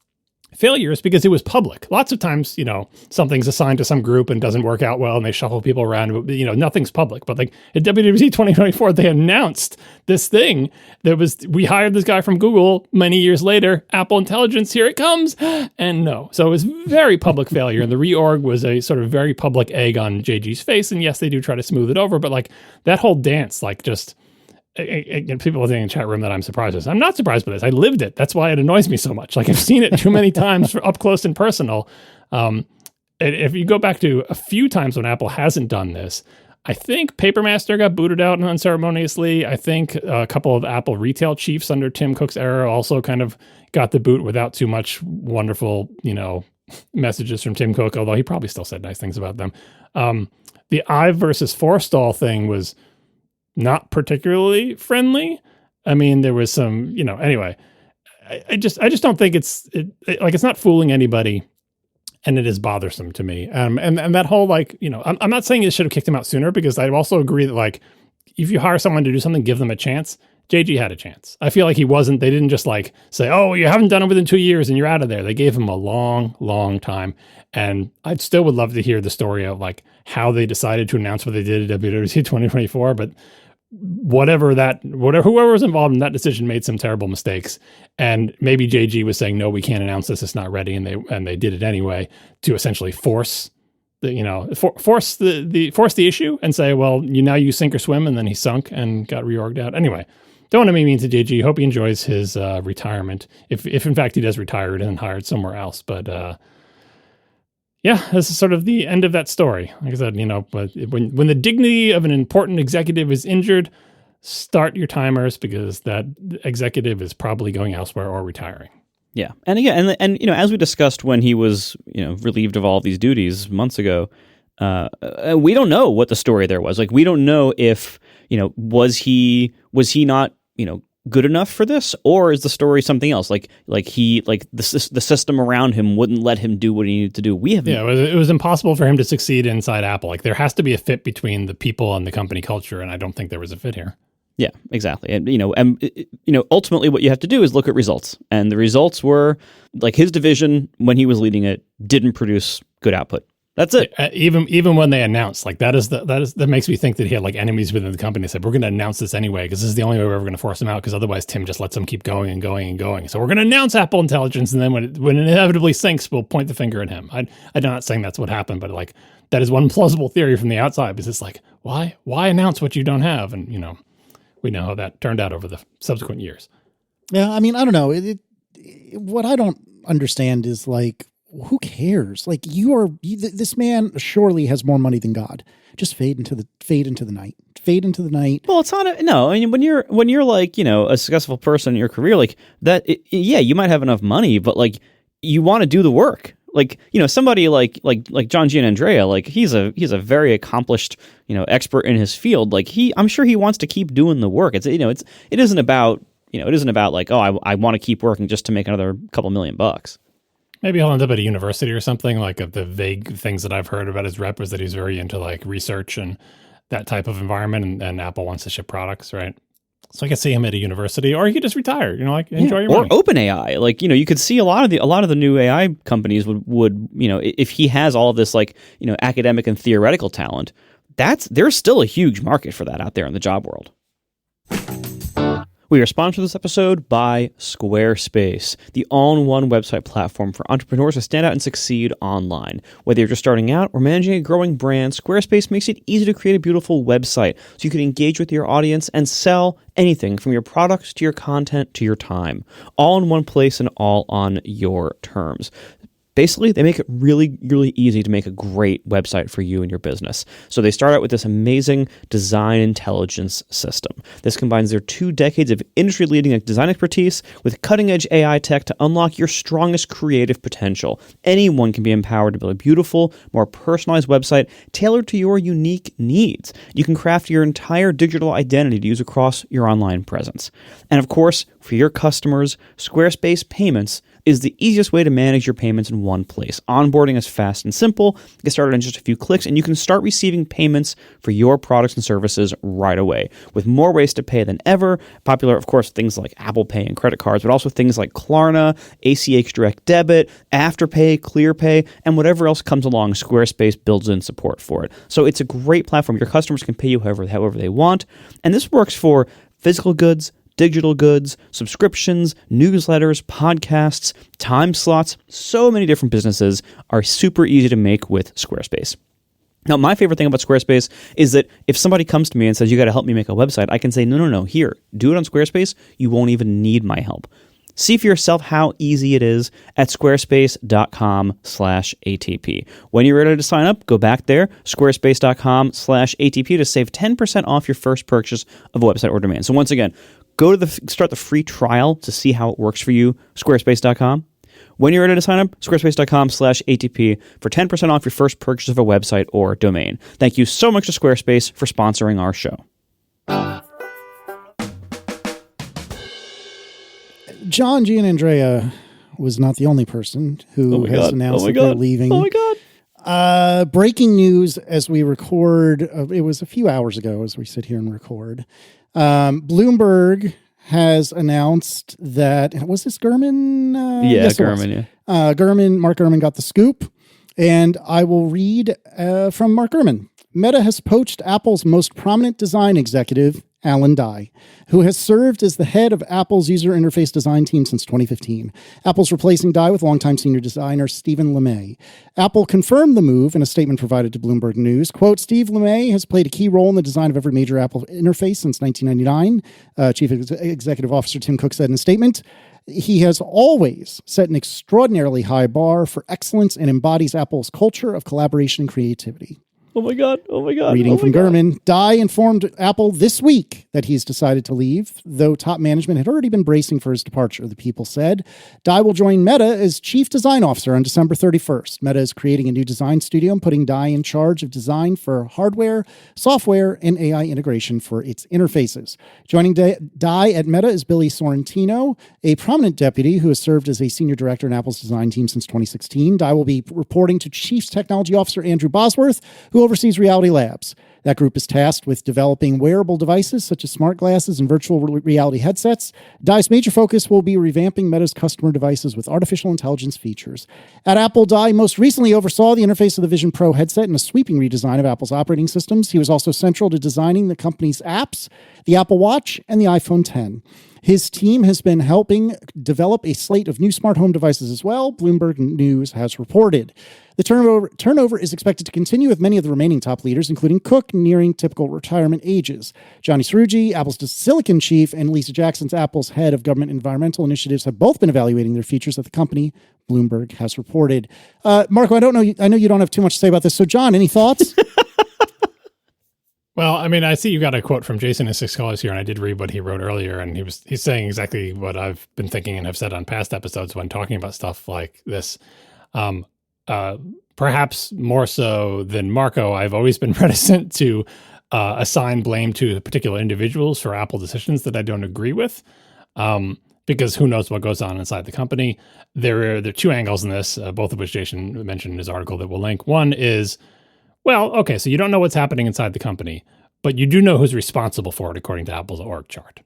failures because it was public. Lots of times, something's assigned to some group and doesn't work out well and they shuffle people around, nothing's public. But like at WWDC 2024, they announced this thing that was, we hired this guy from Google many years later, Apple Intelligence, here it comes. And no. So it was very public failure. And the reorg was a sort of very public egg on JG's face. And yes, they do try to smooth it over, but like that whole dance, like just, people are saying in the chat room that I'm surprised by this. I'm not surprised by this. I lived it. That's why it annoys me so much. Like, I've seen it too many times up close and personal. If you go back to a few times when Apple hasn't done this, I think Papermaster got booted out unceremoniously. I think a couple of Apple retail chiefs under Tim Cook's era also kind of got the boot without too much wonderful, messages from Tim Cook, although he probably still said nice things about them. The Ive versus Forstall thing was not particularly friendly. I mean, there was some, anyway, I just don't think it's not fooling anybody, and it is bothersome to me. And that whole, like, I'm not saying it should have kicked him out sooner, because I also agree that, like, if you hire someone to do something, give them a chance. JG had a chance. I feel like they didn't just like say, oh, you haven't done it within 2 years and you're out of there. They gave him a long, long time. And I still would love to hear the story of like how they decided to announce what they did at WWDC 2024, but whoever was involved in that decision made some terrible mistakes, and maybe JG was saying, no, we can't announce this, it's not ready, and they did it anyway to essentially force the issue and say, well, now you sink or swim, and then he sunk and got reorged out. Anyway, don't want to be mean to JG. Hope he enjoys his retirement, if in fact he does retire and hired somewhere else. But yeah, this is sort of the end of that story. Like I said, but when the dignity of an important executive is injured, start your timers, because that executive is probably going elsewhere or retiring. Yeah. And again, and as we discussed when he was, relieved of all of these duties months ago, we don't know what the story there was. Like, we don't know if, was he not, good enough for this, or is the story something else? Like the system around him wouldn't let him do what he needed to do. We haven't. Yeah, it was impossible for him to succeed inside Apple. Like, there has to be a fit between the people and the company culture, and I don't think there was a fit here. Yeah, exactly. And ultimately what you have to do is look at results. And the results were like his division, when he was leading it, didn't produce good output. That's it. Even when they announced, like that makes me think that he had like enemies within the company. Said, we're going to announce this anyway because this is the only way we're ever going to force him out, because otherwise Tim just lets them keep going and going and going. So we're going to announce Apple Intelligence, and then when it inevitably sinks, we'll point the finger at him. I'm not saying that's what happened, but like that is one plausible theory from the outside, because it's like, why announce what you don't have? And we know how that turned out over the subsequent years. Yeah, I mean, I don't know. What I don't understand is like, who cares? Like this man surely has more money than God. Just fade into the night. Well, it's not no. I mean, when you're like, a successful person in your career, like that, yeah, you might have enough money, but like you want to do the work. Like, somebody like John Giannandrea, like he's a very accomplished, expert in his field. Like I'm sure he wants to keep doing the work. It isn't about like, oh, I want to keep working just to make another couple $1,000,000. Maybe he'll end up at a university or something. Like, of the vague things that I've heard about his rep is that he's very into like research and that type of environment, and Apple wants to ship products, right? So I could see him at a university, or he could just retire, enjoy your money. Or OpenAI. Like, you could see a lot of the new AI companies would, if he has all of this like, academic and theoretical talent, there's still a huge market for that out there in the job world. We are sponsored this episode by Squarespace, the all-in-one website platform for entrepreneurs to stand out and succeed online. Whether you're just starting out or managing a growing brand, Squarespace makes it easy to create a beautiful website so you can engage with your audience and sell anything from your products to your content to your time, all in one place and all on your terms. Basically, they make it really, really easy to make a great website for you and your business. So they start out with this amazing design intelligence system. This combines their 2 decades of industry-leading design expertise with cutting-edge AI tech to unlock your strongest creative potential. Anyone can be empowered to build a beautiful, more personalized website tailored to your unique needs. You can craft your entire digital identity to use across your online presence. And of course, for your customers, Squarespace Payments is the easiest way to manage your payments in one place. Onboarding is fast and simple. Get started in just a few clicks, and you can start receiving payments for your products and services right away. With more ways to pay than ever, popular, of course, things like Apple Pay and credit cards, but also things like Klarna, ACH Direct Debit, Afterpay, ClearPay, and whatever else comes along, Squarespace builds in support for it. So it's a great platform. Your customers can pay you however they want, and this works for physical goods, digital goods, subscriptions, newsletters, podcasts, time slots. So many different businesses are super easy to make with Squarespace. Now, my favorite thing about Squarespace is that if somebody comes to me and says, you got to help me make a website, I can say, no, here, do it on Squarespace. You won't even need my help. See for yourself how easy it is at squarespace.com/ATP. When you're ready to sign up, go back there, squarespace.com/ATP to save 10% off your first purchase of a website or domain. So once again, go to start the free trial to see how it works for you, squarespace.com. When you're ready to sign up, squarespace.com/ATP for 10% off your first purchase of a website or domain. Thank you so much to Squarespace for sponsoring our show. John Giannandrea was not the only person who has announced that they're leaving. Oh my God. Breaking news as we record. It was a few hours ago as we sit here and record. Bloomberg has announced that, was this Gurman? Yes, Gurman, yeah. Mark Gurman got the scoop, and I will read from Mark Gurman. Meta has poached Apple's most prominent design executive, Alan Dye, who has served as the head of Apple's user interface design team since 2015. Apple's replacing Dye with longtime senior designer Stephen LeMay. Apple confirmed the move in a statement provided to Bloomberg News. Quote, Steve LeMay has played a key role in the design of every major Apple interface since 1999, Chief Executive Officer Tim Cook said in a statement. He has always set an extraordinarily high bar for excellence and embodies Apple's culture of collaboration and creativity. Oh my God. Reading from Gurman, Dye informed Apple this week that he's decided to leave, though top management had already been bracing for his departure, the People said. Dye will join Meta as chief design officer on December 31st. Meta is creating a new design studio and putting Dye in charge of design for hardware, software, and AI integration for its interfaces. Joining Dye at Meta is Billy Sorrentino, a prominent deputy who has served as a senior director in Apple's design team since 2016. Dye will be reporting to Chief Technology Officer Andrew Bosworth, who oversees Reality Labs. That group is tasked with developing wearable devices such as smart glasses and virtual reality headsets. Dai's major focus will be revamping Meta's customer devices with artificial intelligence features. At Apple, Dai most recently oversaw the interface of the Vision Pro headset and a sweeping redesign of Apple's operating systems. He was also central to designing the company's apps, the Apple Watch, and the iPhone X. His team has been helping develop a slate of new smart home devices as well, Bloomberg News has reported. The turnover is expected to continue with many of the remaining top leaders, including Cook, nearing typical retirement ages. Johnny Srouji, Apple's Silicon chief, and Lisa Jackson's Apple's head of government environmental initiatives have both been evaluating their features at the company, Bloomberg has reported. Marco, I know you don't have too much to say about this. So, John, any thoughts? Well, I mean, I see you got a quote from Jason in Six Colors here, and I did read what he wrote earlier, and he's saying exactly what I've been thinking and have said on past episodes when talking about stuff like this. Perhaps more so than Marco, I've always been reticent to assign blame to particular individuals for Apple decisions that I don't agree with, because who knows what goes on inside the company. There are two angles in this, both of which Jason mentioned in his article that we'll link. One is, well, okay, so you don't know what's happening inside the company, but you do know who's responsible for it according to Apple's org chart.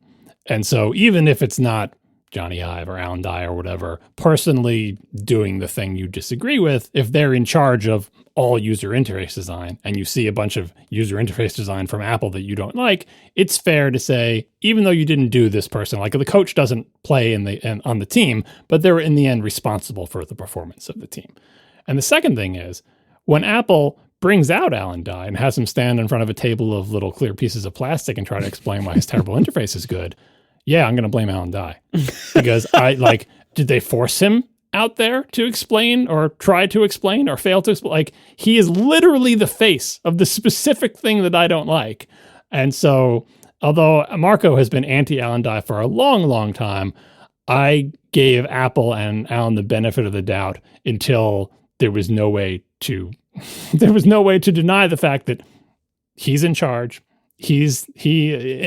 And so even if it's not Johnny Ive or Alan Dye or whatever personally doing the thing you disagree with, if they're in charge of all user interface design and you see a bunch of user interface design from Apple that you don't like, it's fair to say, even though you didn't do this person, like the coach doesn't play on the team, but they're in the end responsible for the performance of the team. And the second thing is, when Apple brings out Alan Dye and has him stand in front of a table of little clear pieces of plastic and try to explain why his terrible interface is good, yeah, I'm going to blame Alan Dye. Because did they force him out there to explain or try to explain or fail to explain? Like, he is literally the face of the specific thing that I don't like. And so, although Marco has been anti-Alan Dye for a long, long time, I gave Apple and Alan the benefit of the doubt until there was no way to deny the fact that he's in charge. He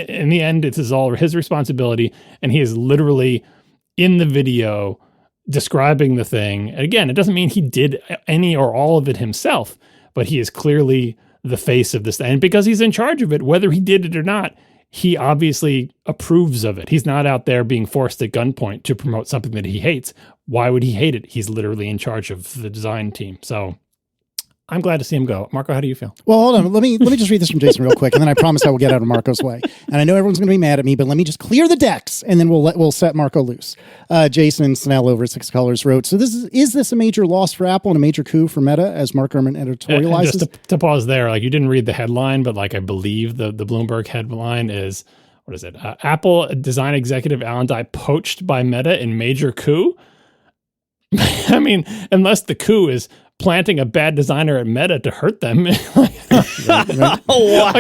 in the end, it's all his responsibility, and he is literally in the video describing the thing. And again, it doesn't mean he did any or all of it himself, but he is clearly the face of this. And because he's in charge of it, whether he did it or not, he obviously approves of it. He's not out there being forced at gunpoint to promote something that he hates. Why would he hate it? He's literally in charge of the design team. So I'm glad to see him go. Marco, how do you feel? Well, hold on. Let me just read this from Jason real quick, and then I promise I will get out of Marco's way. And I know everyone's going to be mad at me, but let me just clear the decks, and then we'll set Marco loose. Jason Snell over at Six Colors wrote, so is this a major loss for Apple and a major coup for Meta, as Mark Gurman editorializes? Just to pause there, like, you didn't read the headline, but like I believe the Bloomberg headline is, what is it? Apple design executive Alan Dye poached by Meta in major coup. I mean, unless the coup is planting a bad designer at Meta to hurt them. Wow. All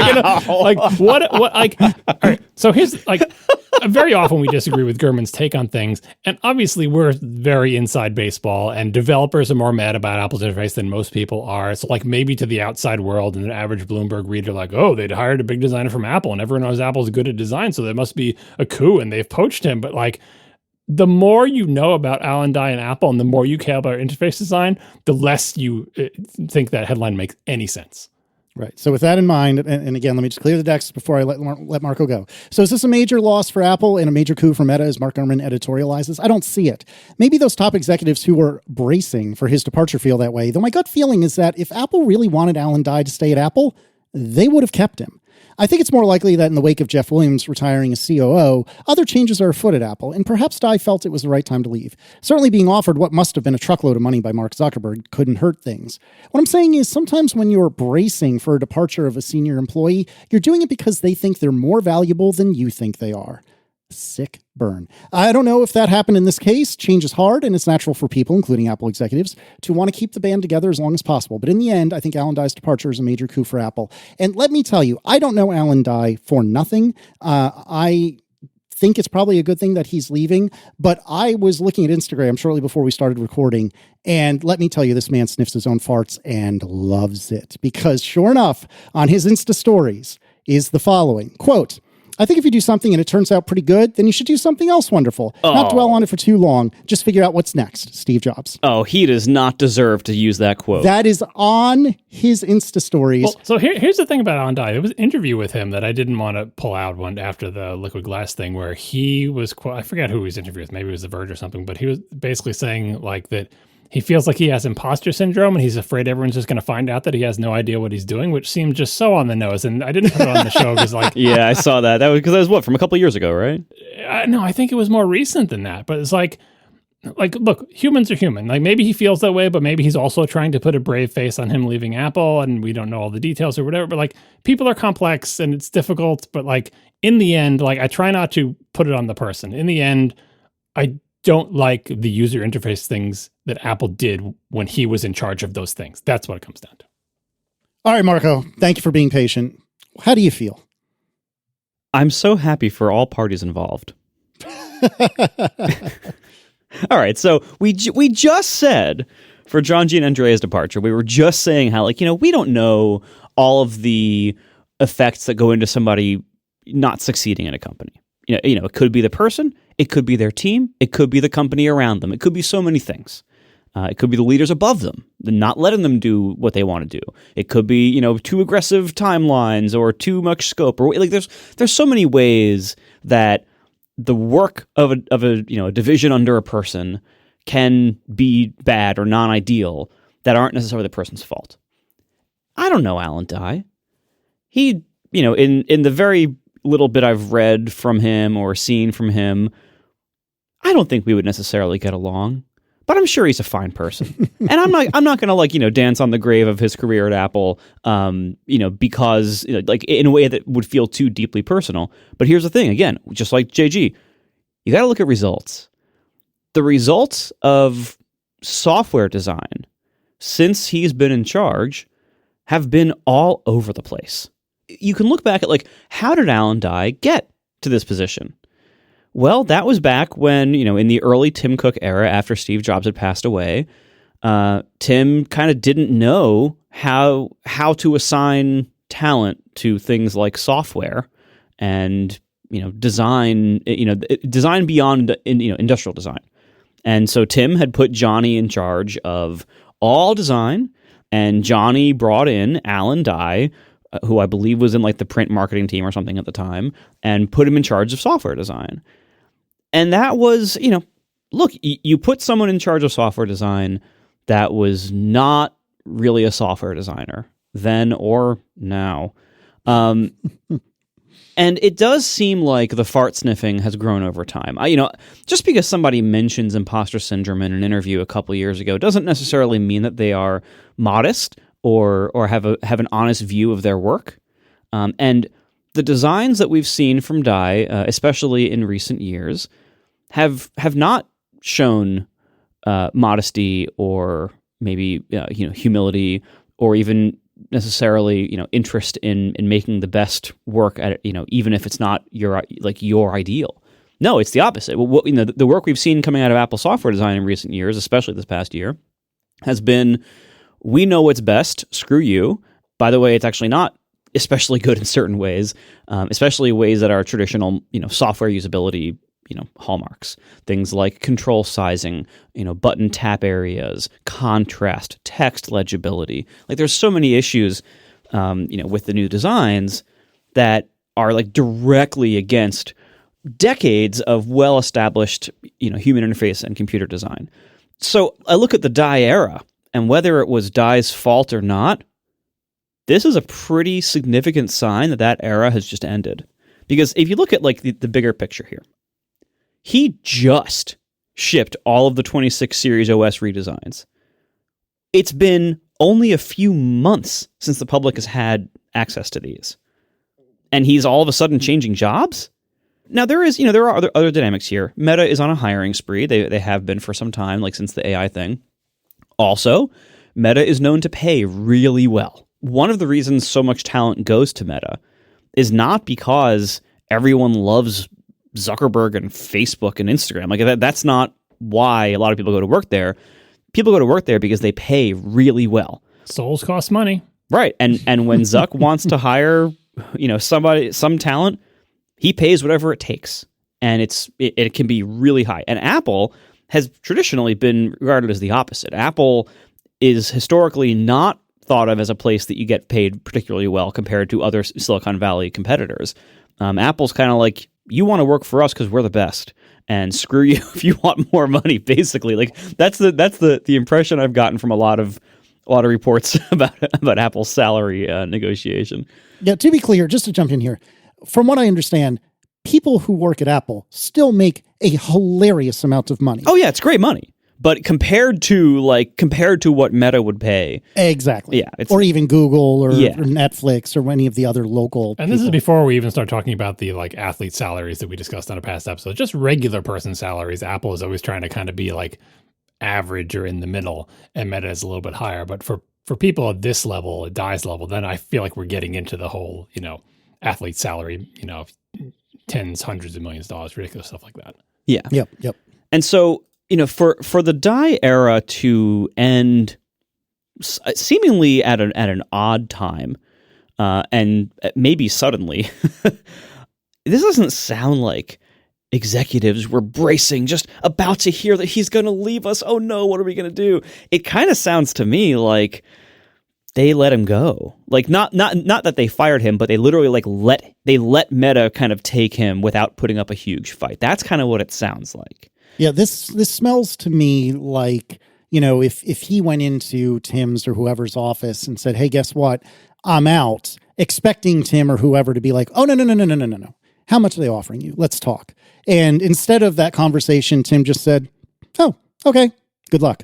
right, so here's very often we disagree with Gurman's take on things, and obviously we're very inside baseball, and developers are more mad about Apple's interface than most people are. So like, maybe to the outside world and an average Bloomberg reader, like, oh, they'd hired a big designer from Apple and everyone knows Apple's good at design, so there must be a coup and they've poached him. But like, the more you know about Alan Dye and Apple and the more you care about interface design, the less you think that headline makes any sense. Right. So with that in mind, and again, let me just clear the decks before I let Marco go. So is this a major loss for Apple and a major coup for Meta, as Mark Gurman editorializes? I don't see it. Maybe those top executives who were bracing for his departure feel that way, though my gut feeling is that if Apple really wanted Alan Dye to stay at Apple, they would have kept him. I think it's more likely that in the wake of Jeff Williams retiring as COO, other changes are afoot at Apple, and perhaps Dye felt it was the right time to leave. Certainly being offered what must have been a truckload of money by Mark Zuckerberg couldn't hurt things. What I'm saying is, sometimes when you're bracing for a departure of a senior employee, you're doing it because they think they're more valuable than you think they are. Sick burn. I don't know if that happened in this case. Change is hard, and it's natural for people, including Apple executives, to want to keep the band together as long as possible. But in the end, I think Alan Dye's departure is a major coup for Apple. And let me tell you, I don't know Alan Dye for nothing. I think it's probably a good thing that he's leaving, but I was looking at Instagram shortly before we started recording, and let me tell you, this man sniffs his own farts and loves it, because sure enough, on his Insta stories is the following, quote, I think if you do something and it turns out pretty good, then you should do something else wonderful. Not dwell on it for too long. Just figure out what's next, Steve Jobs. Oh, he does not deserve to use that quote. That is on his Insta stories. Well, so here's the thing about Alan Dye. There was an interview with him that I didn't want to pull out one after the liquid glass thing where he was, I forget who he was interviewed with, maybe it was The Verge or something, but he was basically saying like that he feels like he has imposter syndrome and he's afraid everyone's just going to find out that he has no idea what he's doing, which seemed just so on the nose. And I didn't put it on the show because like... Yeah, I saw that. That was because that was what, from a couple of years ago, right? No, I think it was more recent than that. But it's like, look, humans are human. Like maybe he feels that way, but maybe he's also trying to put a brave face on him leaving Apple and we don't know all the details or whatever. But like people are complex and it's difficult. But like in the end, like I try not to put it on the person. In the end, I don't like the user interface things that Apple did when he was in charge of those things. That's what it comes down to. All right, Marco, thank you for being patient. How do you feel? I'm so happy for all parties involved. All right, so we just said for John Giannandrea's departure, we were just saying how, like, we don't know all of the effects that go into somebody not succeeding in a company. It could be the person, it could be their team, it could be the company around them, it could be so many things. It could be the leaders above them, not letting them do what they want to do. It could be, too aggressive timelines or too much scope, or like there's so many ways that the work of a division under a person can be bad or non-ideal that aren't necessarily the person's fault. I don't know Alan Dye. He, in the very little bit I've read from him or seen from him, I don't think we would necessarily get along. But I'm sure he's a fine person, and I'm not gonna dance on the grave of his career at Apple, because like in a way that would feel too deeply personal. But here's the thing: again, just like JG, you got to look at results. The results of software design since he's been in charge have been all over the place. You can look back at like how did Alan Dye get to this position? Well, that was back when, in the early Tim Cook era after Steve Jobs had passed away, Tim kind of didn't know how to assign talent to things like software and, design beyond, industrial design. And so Tim had put Johnny in charge of all design, and Johnny brought in Alan Dye, who I believe was in like the print marketing team or something at the time, and put him in charge of software design. And that was, look, you put someone in charge of software design that was not really a software designer then or now. And it does seem like the fart sniffing has grown over time. Just because somebody mentions imposter syndrome in an interview a couple years ago doesn't necessarily mean that they are modest or have an honest view of their work. And the designs that we've seen from Dye, especially in recent years, have not shown modesty or maybe humility or even necessarily interest in making the best work at it, even if it's not your ideal. No, it's the opposite. The work we've seen coming out of Apple software design in recent years, especially this past year, has been, we know what's best, screw you. By the way, it's actually not especially good in certain ways, especially ways that are traditional, software usability, hallmarks. Things like control sizing, button tap areas, contrast, text legibility. Like there's so many issues, with the new designs that are like directly against decades of well-established, human interface and computer design. So I look at the Dye era, and whether it was Dye's fault or not, this is a pretty significant sign that era has just ended. Because if you look at like the bigger picture here, he just shipped all of the 26 Series OS redesigns. It's been only a few months since the public has had access to these. And he's all of a sudden changing jobs? Now there are other dynamics here. Meta is on a hiring spree. They have been for some time, like since the AI thing. Also, Meta is known to pay really well. One of the reasons so much talent goes to Meta is not because everyone loves Zuckerberg and Facebook and Instagram. Like that's not why a lot of people go to work there. People go to work there because they pay really well. Souls cost money. Right. And when Zuck wants to hire, some talent, he pays whatever it takes, and it can be really high. And Apple has traditionally been regarded as the opposite. Apple is historically not thought of as a place that you get paid particularly well compared to other Silicon Valley competitors. Apple's kind of like, you want to work for us because we're the best, and screw you if you want more money. Basically, like that's the impression I've gotten from a lot of reports about Apple's salary negotiation. Yeah, to be clear, just to jump in here, from what I understand, people who work at Apple still make a hilarious amount of money. Oh yeah, it's great money. But compared to what Meta would pay. Exactly. Yeah. Or even Google or Netflix or any of the other local And this is before we even start talking about the like athlete salaries that we discussed on a past episode. Just regular person salaries. Apple is always trying to kind of be like average or in the middle, and Meta is a little bit higher. But for people at this level, at Dai's level, then I feel like we're getting into the whole, athlete salary, tens, hundreds of millions of dollars, ridiculous stuff like that. Yeah. Yep. And so, for the Dai era to end seemingly at an odd time, and maybe suddenly, this doesn't sound like executives were bracing, just about to hear that he's going to leave us. Oh no, what are we going to do? It kind of sounds to me like they let him go. Like not that they fired him, but they literally let Meta kind of take him without putting up a huge fight. That's kind of what it sounds like. Yeah, this smells to me like, if he went into Tim's or whoever's office and said, "Hey, guess what? I'm out," expecting Tim or whoever to be like, "Oh, no. How much are they offering you? Let's talk." And instead of that conversation, Tim just said, "Oh, okay, good luck."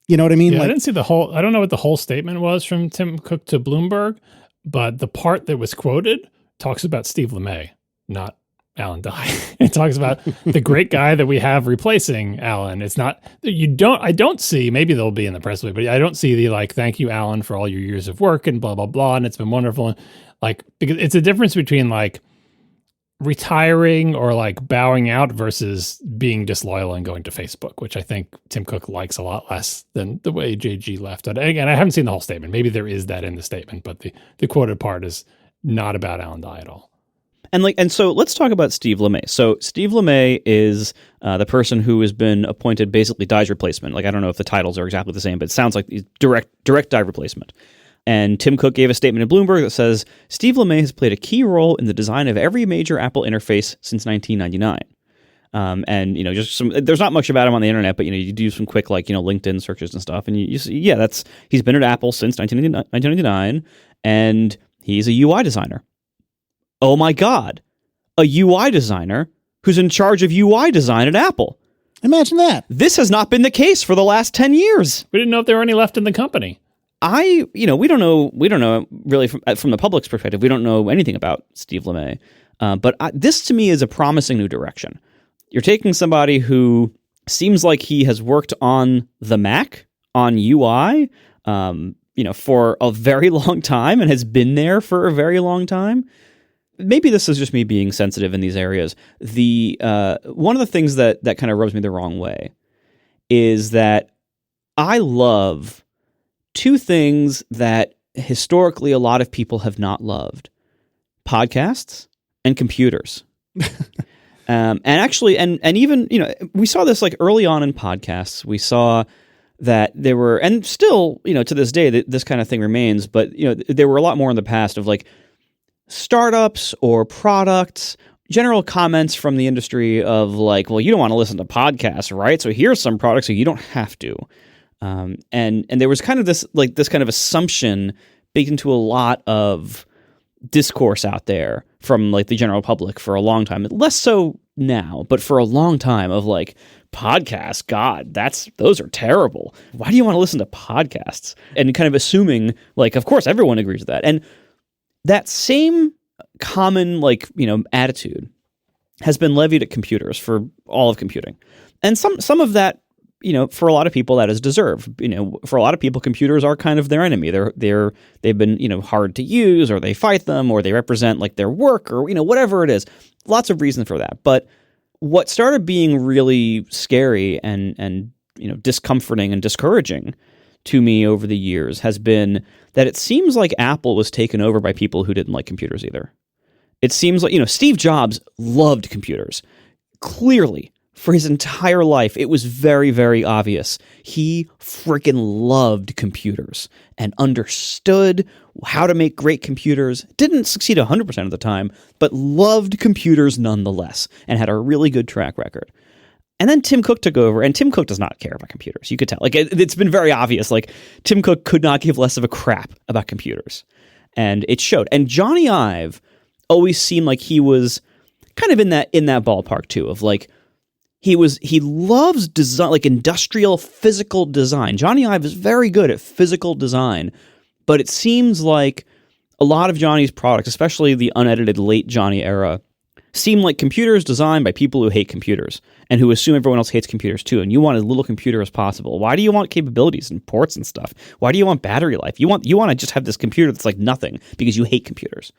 You know what I mean? Yeah, I didn't see I don't know what the whole statement was from Tim Cook to Bloomberg, but the part that was quoted talks about Steve LeMay, not Alan Dai. It talks about the great guy that we have replacing Alan. It's not, I don't see, maybe they'll be in the press release, but I don't see the thank you, Alan, for all your years of work and blah, blah, blah. And it's been wonderful. And because it's a difference between retiring or bowing out versus being disloyal and going to Facebook, which I think Tim Cook likes a lot less than the way JG left. And again, I haven't seen the whole statement. Maybe there is that in the statement, but the quoted part is not about Alan Dai at all. And so let's talk about Steve LeMay. So Steve LeMay is the person who has been appointed basically Dai's replacement. I don't know if the titles are exactly the same, but it sounds like he's direct Dai replacement. And Tim Cook gave a statement in Bloomberg that says, Steve LeMay has played a key role in the design of every major Apple interface since 1999. And there's not much about him on the internet, but you do some quick LinkedIn searches and stuff, and you see, he's been at Apple since 1999, and he's a UI designer. Oh my God, a UI designer who's in charge of UI design at Apple. Imagine that. This has not been the case for the last 10 years. We didn't know if there were any left in the company. We don't know really from the public's perspective. We don't know anything about Steve LeMay. But this to me is a promising new direction. You're taking somebody who seems like he has worked on the Mac, on UI, for a very long time and has been there for a very long time. Maybe this is just me being sensitive in these areas. One of the things that kind of rubs me the wrong way is that I love two things that historically a lot of people have not loved: podcasts and computers. And even, we saw this early on in podcasts. We saw that there were, and still, to this day, this kind of thing remains, but, there were a lot more in the past of startups or products, general comments from the industry of well, you don't want to listen to podcasts, right? So here's some products so you don't have to. And there was kind of this kind of assumption baked into a lot of discourse out there from the general public for a long time. Less so now, but for a long time of podcasts, God, those are terrible. Why do you want to listen to podcasts? And kind of assuming of course everyone agrees with that. And that same common attitude has been levied at computers for all of computing. And some of that, for a lot of people that is deserved. For a lot of people, computers are kind of their enemy. They've been, hard to use, or they fight them, or they represent their work, or, whatever it is. Lots of reasons for that. But what started being really scary and discomforting and discouraging to me over the years has been that it seems like Apple was taken over by people who didn't like computers either. It seems like, Steve Jobs loved computers. Clearly, for his entire life, it was very, very obvious. He freaking loved computers and understood how to make great computers. Didn't succeed 100% of the time, but loved computers nonetheless and had a really good track record. And then Tim Cook took over, and Tim Cook does not care about computers. You could tell. Like, it's been very obvious. Like, Tim Cook could not give less of a crap about computers. And it showed. And Johnny Ive always seemed like he was kind of in that ballpark too, of like, he loves design, like industrial physical design. Johnny Ive is very good at physical design, but it seems like a lot of Johnny's products, especially the unedited late Johnny era, seem like computers designed by people who hate computers and who assume everyone else hates computers too. And you want as little computer as possible. Why do you want capabilities and ports and stuff? Why do you want battery life? You want to just have this computer that's like nothing because you hate computers.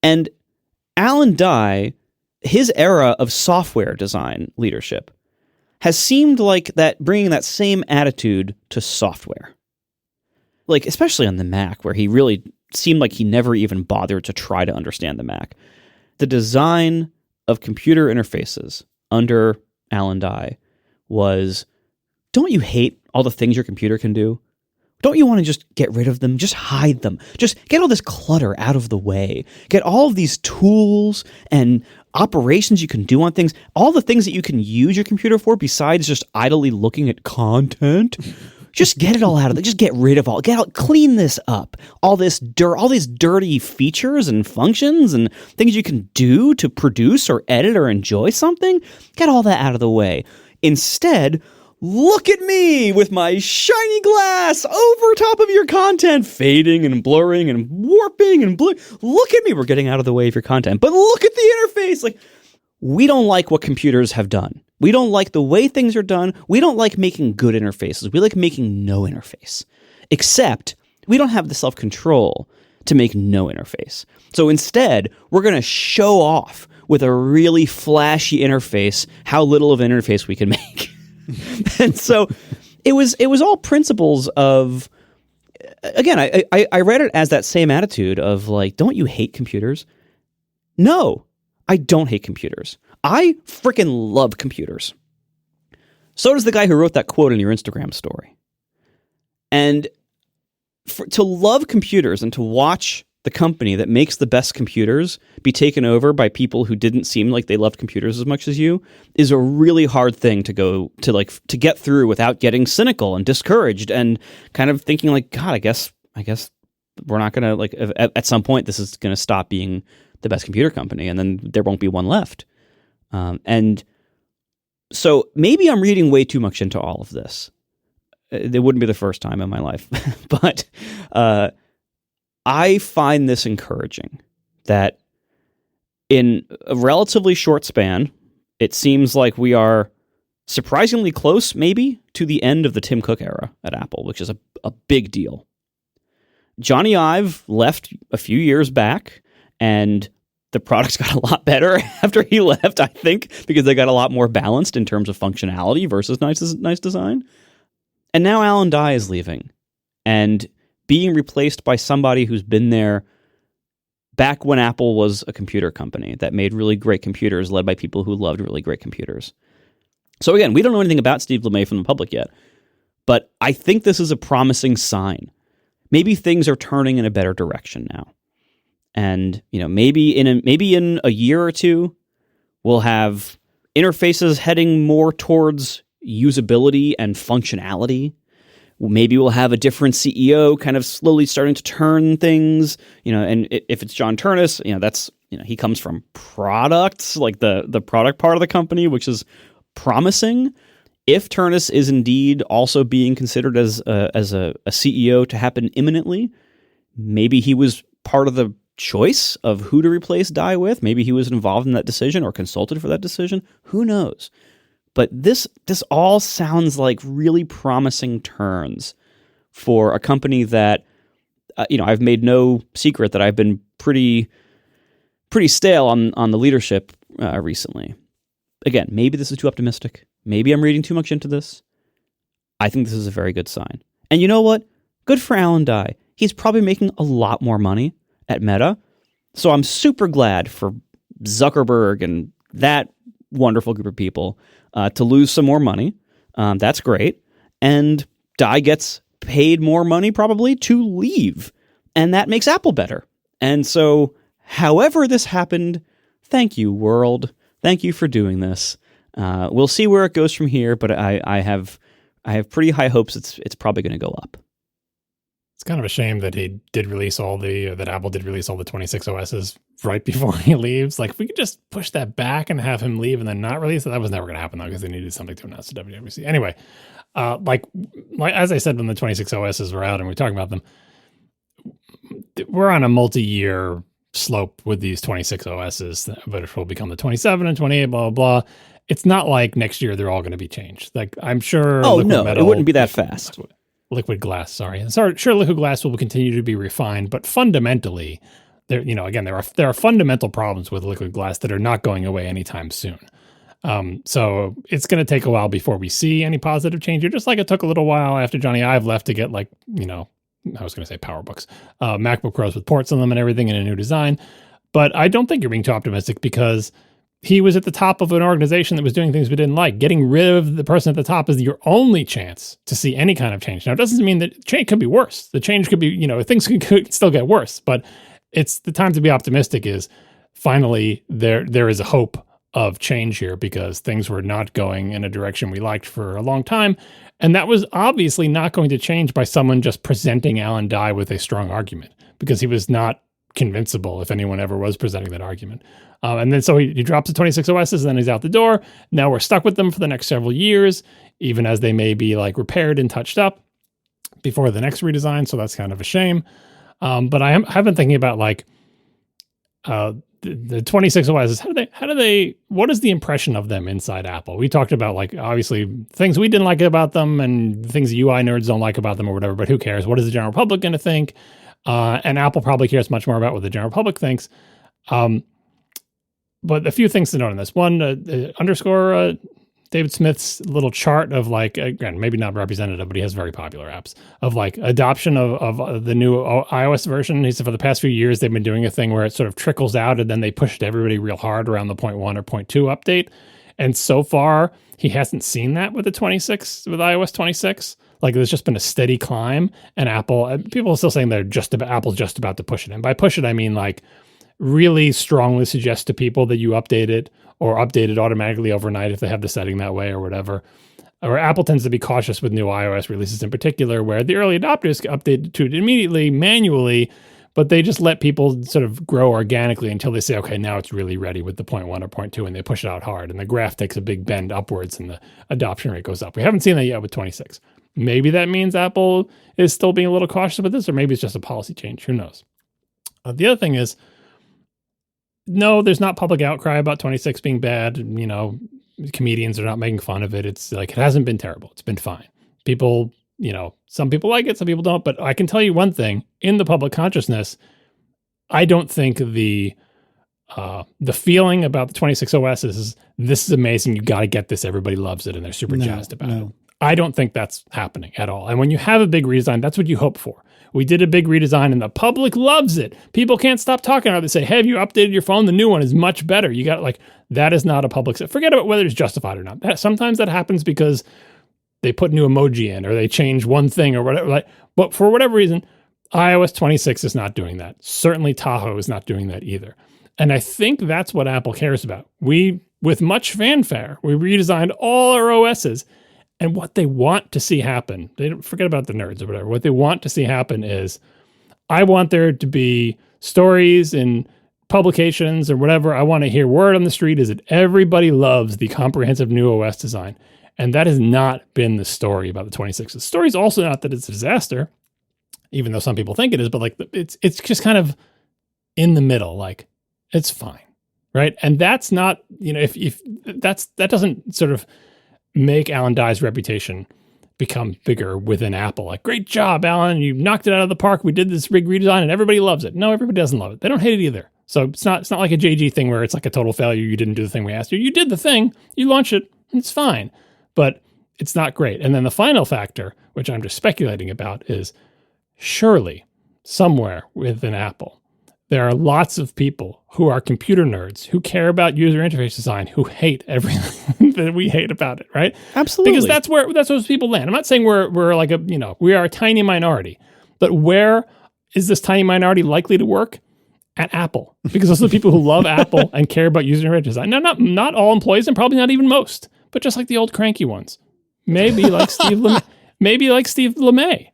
And Alan Dye, his era of software design leadership has seemed like that, bringing that same attitude to software. Like, especially on the Mac, where he really seemed like he never even bothered to try to understand the Mac. The design of computer interfaces under Alan Dye was, don't you hate all the things your computer can do? Don't you want to just get rid of them? Just hide them. Just get all this clutter out of the way. Get all of these tools and operations you can do on things, all the things that you can use your computer for besides just idly looking at content. Just get it all out of it. Just get rid of clean this up. All these dirty features and functions and things you can do to produce or edit or enjoy something. Get all that out of the way. Instead, look at me with my shiny glass over top of your content, fading and blurring and warping and blue. Look at me. We're getting out of the way of your content, but look at the interface. Like, we don't like what computers have done. We don't like the way things are done. We don't like making good interfaces. We like making no interface. Except we don't have the self-control to make no interface. So instead, we're going to show off with a really flashy interface how little of an interface we can make. And so it was all principles of, again, I read it as that same attitude of like, don't you hate computers? No, I don't hate computers. I freaking love computers. So does the guy who wrote that quote in your Instagram story. And to love computers and to watch the company that makes the best computers be taken over by people who didn't seem like they loved computers as much as you is a really hard thing to get through without getting cynical and discouraged and kind of thinking like, God, I guess we're not going to, like, at some point this is going to stop being the best computer company and then there won't be one left. And so maybe I'm reading way too much into all of this. It wouldn't be the first time in my life, but I find this encouraging that in a relatively short span, it seems like we are surprisingly close, maybe, to the end of the Tim Cook era at Apple, which is a big deal. Johnny Ive left a few years back, and the products got a lot better after he left, I think, because they got a lot more balanced in terms of functionality versus nice design. And now Alan Dye is leaving and being replaced by somebody who's been there back when Apple was a computer company that made really great computers led by people who loved really great computers. So again, we don't know anything about Steve LeMay from the public yet, but I think this is a promising sign. Maybe things are turning in a better direction now. And, maybe in a year or two, we'll have interfaces heading more towards usability and functionality. Maybe we'll have a different CEO kind of slowly starting to turn things, and if it's John Turnus, that's, he comes from products, like the product part of the company, which is promising. If Turnus is indeed also being considered as a CEO to happen imminently, maybe he was part of the choice of who to replace Dye with. Maybe he was involved in that decision or consulted for that decision. Who knows? But this all sounds like really promising turns for a company that, I've made no secret that I've been pretty stale on the leadership recently. Again, maybe this is too optimistic. Maybe I'm reading too much into this. I think this is a very good sign. And you know what? Good for Alan Dye. He's probably making a lot more money at Meta. So I'm super glad for Zuckerberg and that wonderful group of people to lose some more money. That's great. And Dai gets paid more money probably to leave. And that makes Apple better. And so however this happened, thank you, world. Thank you for doing this. We'll see where it goes from here, but I have pretty high hopes it's probably going to go up. It's kind of a shame that he did release that Apple did release all the 26 OSs right before he leaves. Like, if we could just push that back and have him leave and then not release it, that was never going to happen though, because they needed something to announce to WWDC. Anyway, like as I said, when the 26 OSs were out and we were talking about them, we're on a multi-year slope with these 26 OSs, but it will become the 27 and 28, blah, blah, blah. It's not like next year they're all going to be changed. Like, I'm sure. Oh, no, it wouldn't be that fast. Liquid glass, sorry. Sure, liquid glass will continue to be refined, but fundamentally, there are fundamental problems with liquid glass that are not going away anytime soon. So it's going to take a while before we see any positive change. Just like it took a little while after Johnny Ive left to get, like, I was going to say PowerBooks, MacBook Pros with ports on them and everything in a new design. But I don't think you're being too optimistic, because he was at the top of an organization that was doing things we didn't like. Getting rid of the person at the top is your only chance to see any kind of change. Now, it doesn't mean that change could be worse. The change could be, things could still get worse, but it's the time to be optimistic is finally there is a hope of change here, because things were not going in a direction we liked for a long time. And that was obviously not going to change by someone just presenting Alan Dye with a strong argument, because he was not convincible if anyone ever was presenting that argument. And then so he drops the 26 OSs and then he's out the door. Now we're stuck with them for the next several years, even as they may be like repaired and touched up before the next redesign. So that's kind of a shame. But I've been thinking about like the 26 OSs. What is the impression of them inside Apple? We talked about, like, obviously things we didn't like about them and things UI nerds don't like about them or whatever, but who cares? What is the general public going to think? And Apple probably cares much more about what the general public thinks. But a few things to note on this. One, underscore David Smith's little chart of, like, again, maybe not representative, but he has very popular apps, of like adoption of the new iOS version. He said for the past few years, they've been doing a thing where it sort of trickles out and then they pushed everybody real hard around the 0.1 or 0.2 update. And so far, he hasn't seen that with iOS 26. Like, there's just been a steady climb, and people are still saying Apple's just about to push it. And by push it, I mean, like, really strongly suggest to people that you update it, or update it automatically overnight if they have the setting that way or whatever. Or Apple tends to be cautious with new iOS releases in particular, where the early adopters update to it immediately, manually, but they just let people sort of grow organically until they say, okay, now it's really ready with the 0.1 or 0.2, and they push it out hard, and the graph takes a big bend upwards and the adoption rate goes up. We haven't seen that yet with 26. Maybe that means Apple is still being a little cautious with this, or maybe it's just a policy change. Who knows? The other thing is, no, there's not public outcry about 26 being bad. Comedians are not making fun of it. It's like, it hasn't been terrible. It's been fine. People, some people like it, some people don't. But I can tell you one thing, in the public consciousness, I don't think the feeling about the 26 OS is, this is amazing, you got to get this, everybody loves it, and they're super jazzed about it. I don't think that's happening at all. And when you have a big redesign, that's what you hope for. We did a big redesign and the public loves it. People can't stop talking about it. They say, hey, have you updated your phone? The new one is much better. You got, like, that is not a public. Forget about whether it's justified or not. Sometimes that happens because they put new emoji in, or they change one thing or whatever. But for whatever reason, iOS 26 is not doing that. Certainly Tahoe is not doing that either. And I think that's what Apple cares about. With much fanfare, we redesigned all our OSs. And what they want to see happen, they don't forget about the nerds or whatever. What they want to see happen is, I want there to be stories in publications or whatever. I want to hear word on the street is that everybody loves the comprehensive new OS design. And that has not been the story about the 26. The story is also not that it's a disaster, even though some people think it is, but like it's just kind of in the middle. Like, it's fine, right? And that's not, if that doesn't sort of make Alan Dye's reputation become bigger within Apple. Like, great job, Alan. You knocked it out of the park. We did this big redesign and everybody loves it. No, everybody doesn't love it. They don't hate it either. So it's not like a JG thing where it's like a total failure. You didn't do the thing we asked you. You did the thing. You launched it. And it's fine. But it's not great. And then the final factor, which I'm just speculating about, is surely somewhere within Apple, there are lots of people who are computer nerds who care about user interface design who hate everything that we hate about it, right? Absolutely. Because that's where those people land. I'm not saying we're like we are a tiny minority, but where is this tiny minority likely to work? At Apple, because those are the people who love Apple and care about user interface design. Now, not all employees, and probably not even most, but just like the old cranky ones. Maybe like Steve LeMay.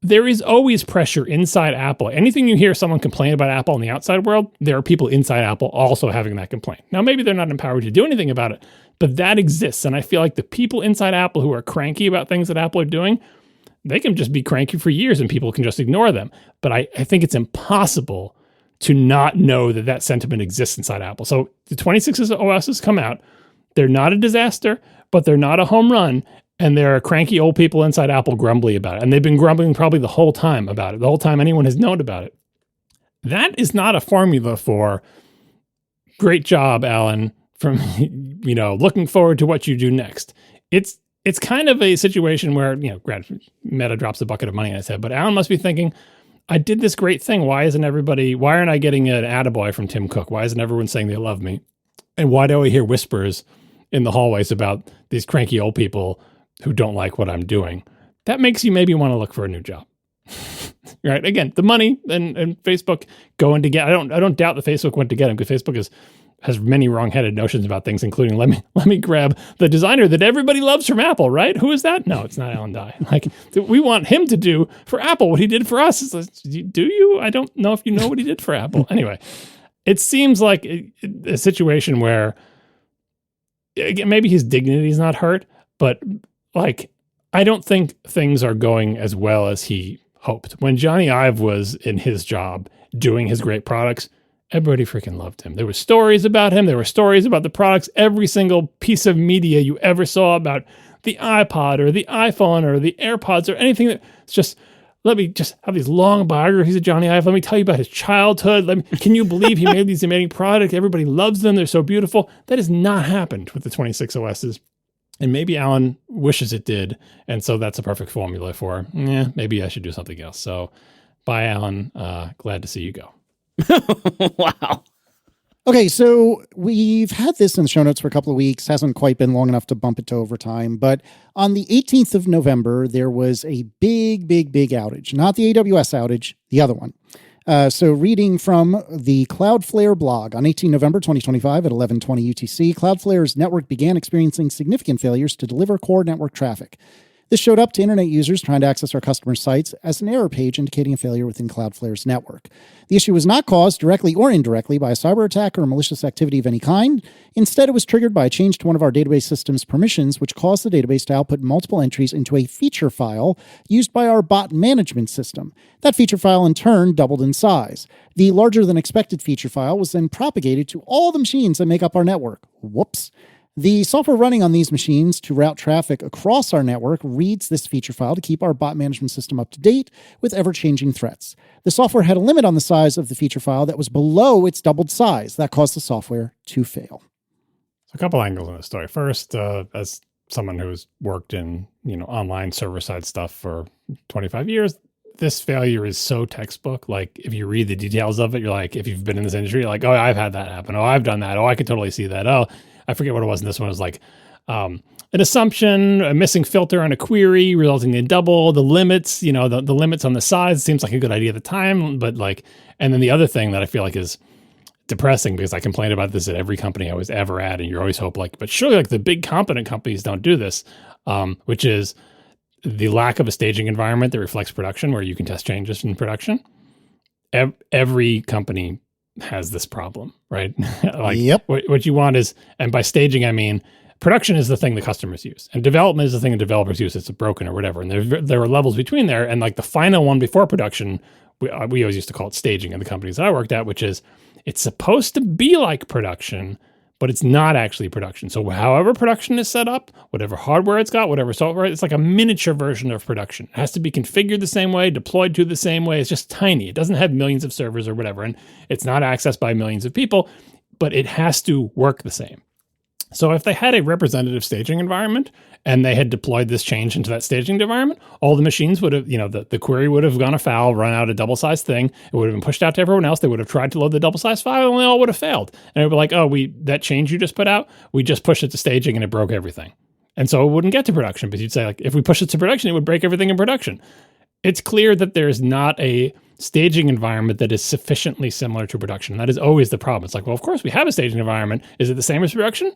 There is always pressure inside Apple. Anything you hear someone complain about Apple in the outside world, there are people inside Apple also having that complaint. Now, maybe they're not empowered to do anything about it, but that exists. And I feel like the people inside Apple who are cranky about things that Apple are doing, they can just be cranky for years and people can just ignore them. But I think it's impossible to not know that sentiment exists inside Apple. So the 26 OSs come out. They're not a disaster, but they're not a home run. And there are cranky old people inside Apple grumbly about it. And they've been grumbling probably the whole time about it, the whole time anyone has known about it. That is not a formula for great job, Alan, from looking forward to what you do next. It's kind of a situation where, Meta drops a bucket of money in his head, but Alan must be thinking, I did this great thing. Why aren't I getting an attaboy from Tim Cook? Why isn't everyone saying they love me? And why do I hear whispers in the hallways about these cranky old people who don't like what I'm doing? That makes you maybe want to look for a new job. Right? Again, the money and Facebook going to get, I don't doubt that Facebook went to get him, because Facebook has many wrong-headed notions about things, including let me grab the designer that everybody loves from Apple, right? Who is that? No, it's not Alan Dye. Like, we want him to do for Apple what he did for us. It's like, do you? I don't know if you know what he did for Apple. Anyway, it seems like a situation where, again, maybe his dignity is not hurt, but like, I don't think things are going as well as he hoped. When Johnny Ive was in his job doing his great products, everybody freaking loved him. There were stories about him. There were stories about the products. Every single piece of media you ever saw about the iPod or the iPhone or the AirPods or anything that's just, let me just have these long biographies of Johnny Ive. Let me tell you about his childhood. Can you believe he made these amazing products? Everybody loves them. They're so beautiful. That has not happened with the 26 OSs. And maybe Alan wishes it did. And so that's a perfect formula for, maybe I should do something else. So bye, Alan. Glad to see you go. Wow. Okay, so we've had this in the show notes for a couple of weeks. Hasn't quite been long enough to bump it to overtime. But on the 18th of November, there was a big outage. Not the AWS outage, the other one. So reading from the Cloudflare blog on 18 November 2025 at 11:20 UTC, Cloudflare's network began experiencing significant failures to deliver core network traffic. This showed up to internet users trying to access our customer sites as an error page indicating a failure within Cloudflare's network. The issue was not caused directly or indirectly by a cyber attack or a malicious activity of any kind. Instead, it was triggered by a change to one of our database system's permissions, which caused the database to output multiple entries into a feature file used by our bot management system. That feature file, in turn, doubled in size. The larger-than-expected feature file was then propagated to all the machines that make up our network. Whoops. The software running on these machines to route traffic across our network reads this feature file to keep our bot management system up to date with ever-changing threats. The software had a limit on the size of the feature file that was below its doubled size. That caused the software to fail. So a couple angles in the story. First, as someone who's worked in online server-side stuff for 25 years, this failure is so textbook. Like, if you read the details of it, you're like, if you've been in this industry, you're like, oh, I've had that happen. Oh, I've done that. Oh, I can totally see that. Oh, I forget what it was. And this one was like an assumption, a missing filter on a query resulting in double the limits, the limits on the size. Seems like a good idea at the time, but and then the other thing that I feel like is depressing, because I complain about this at every company I was ever at, and you always hope but surely the big competent companies don't do this, which is the lack of a staging environment that reflects production where you can test changes in production. Every company has this problem, right? Yep. What you want is, and by staging, I mean, production is the thing the customers use, and development is the thing the developers use. It's broken or whatever. And there are levels between there. And the final one before production, we always used to call it staging in the companies that I worked at, which is it's supposed to be like production, but it's not actually production. So however production is set up, whatever hardware it's got, whatever software, it's like a miniature version of production. It has to be configured the same way, deployed to the same way. It's just tiny. It doesn't have millions of servers or whatever, and it's not accessed by millions of people, but it has to work the same. So if they had a representative staging environment and they had deployed this change into that staging environment, all the machines would have, the query would have gone afoul, run out a double-sized thing. It would have been pushed out to everyone else. They would have tried to load the double-sized file and they all would have failed. And it would be like, that change you just put out, we just pushed it to staging and it broke everything. And so it wouldn't get to production because you'd say, like, if we push it to production, it would break everything in production. It's clear that there's not a staging environment that is sufficiently similar to production. That is always the problem. It's like, well, of course we have a staging environment. Is it the same as production?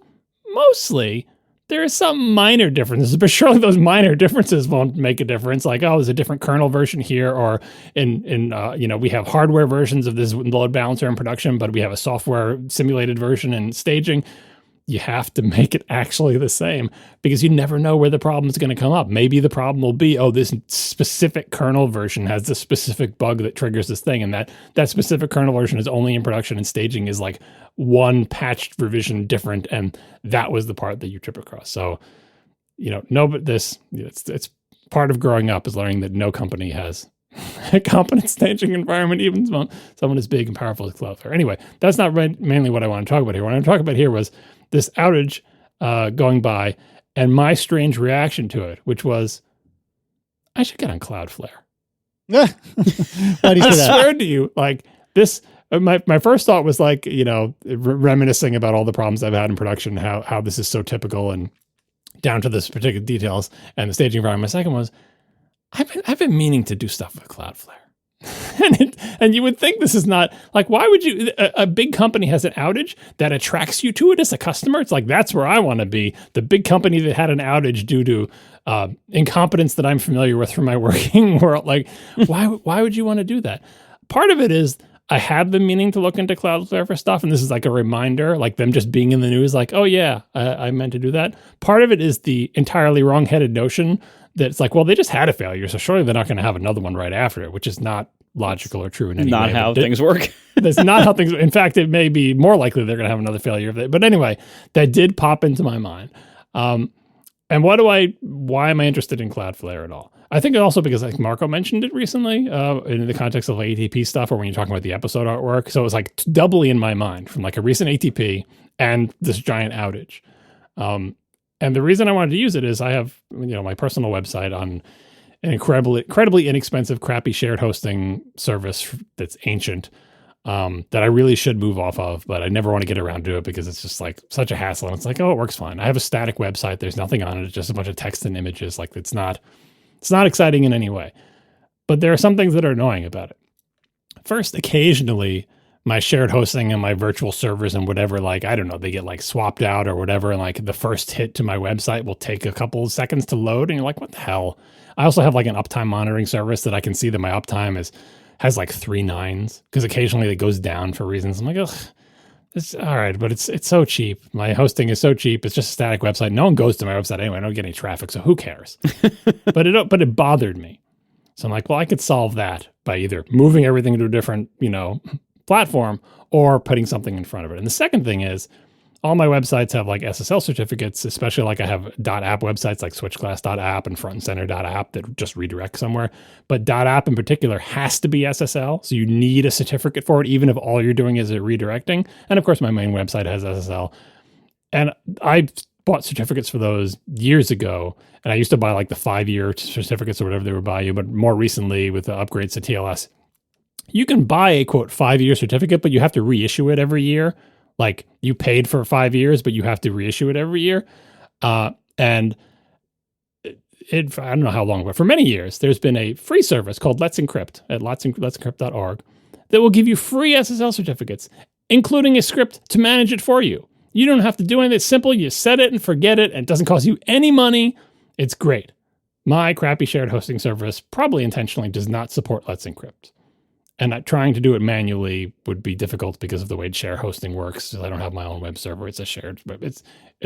Mostly. There are some minor differences, but surely those minor differences won't make a difference. Like, there's a different kernel version here, or we have hardware versions of this load balancer in production, but we have a software simulated version in staging. You have to make it actually the same because you never know where the problem is going to come up. Maybe the problem will be, this specific kernel version has this specific bug that triggers this thing. And that specific kernel version is only in production and staging is like one patched revision different. And that was the part that you trip across. So, but it's part of growing up is learning that no company has a competent staging environment, even someone as big and powerful as Cloudflare. Anyway, that's not mainly what I want to talk about here. What I want to talk about here was this outage going by and my strange reaction to it, which was, I should get on Cloudflare. Why do you say I that? swear to you, like this, my first thought was like, reminiscing about all the problems I've had in production, how this is so typical and down to this particular details and the staging environment. My second was, I've been meaning to do stuff with Cloudflare. and you would think this is not like, why would you, a big company has an outage that attracts you to it as a customer. It's like, that's where I want to be. The big company that had an outage due to incompetence that I'm familiar with from my working world. Like, why would you want to do that? Part of it is I have been meaning to look into Cloudflare for stuff. And this is like a reminder, like them just being in the news, like, oh yeah, I meant to do that. Part of it is the entirely wrong-headed notion that it's like, well, they just had a failure, so surely they're not going to have another one right after it, which is not logical or true in any way. Not how things work. That's not how things. In fact, it may be more likely they're going to have another failure. But anyway, that did pop into my mind. And why am I interested in Cloudflare at all? I think also because like Marco mentioned it recently in the context of ATP stuff, or when you're talking about the episode artwork. So it was like doubly in my mind from like a recent ATP and this giant outage. And the reason I wanted to use it is I have, my personal website on an incredibly inexpensive, crappy shared hosting service that's ancient that I really should move off of, but I never want to get around to it because it's just like such a hassle. And it's like, it works fine. I have a static website. There's nothing on it. It's just a bunch of text and images. Like it's not exciting in any way. But there are some things that are annoying about it. First, occasionally, my shared hosting and my virtual servers and whatever, like, I don't know, they get like swapped out or whatever. And like the first hit to my website will take a couple of seconds to load. And you're like, what the hell? I also have like an uptime monitoring service that I can see that my uptime has like 3 nines because occasionally it goes down for reasons. I'm like, ugh, it's all right, but it's so cheap. My hosting is so cheap. It's just a static website. No one goes to my website anyway. I don't get any traffic, so who cares? but it bothered me. So I'm like, well, I could solve that by either moving everything to a different, platform or putting something in front of it. And the second thing is all my websites have like SSL certificates, especially like I have .app websites like switchclass.app and frontandcenter.app that just redirect somewhere. But .app in particular has to be SSL. So you need a certificate for it, even if all you're doing is redirecting. And of course, my main website has SSL. And I bought certificates for those years ago. And I used to buy like the 5-year certificates or whatever they would buy you. But more recently with the upgrades to TLS, you can buy a quote 5-year certificate, but you have to reissue it every year. Like you paid for 5 years, but you have to reissue it every year. And I don't know how long, but for many years, there's been a free service called Let's Encrypt at let'sencrypt.org that will give you free SSL certificates, including a script to manage it for you. You don't have to do anything. It's simple. You set it and forget it, and it doesn't cost you any money. It's great. My crappy shared hosting service, probably intentionally, does not support Let's Encrypt. And trying to do it manually would be difficult because of the way share hosting works. I don't have my own web server. It's a shared, but it's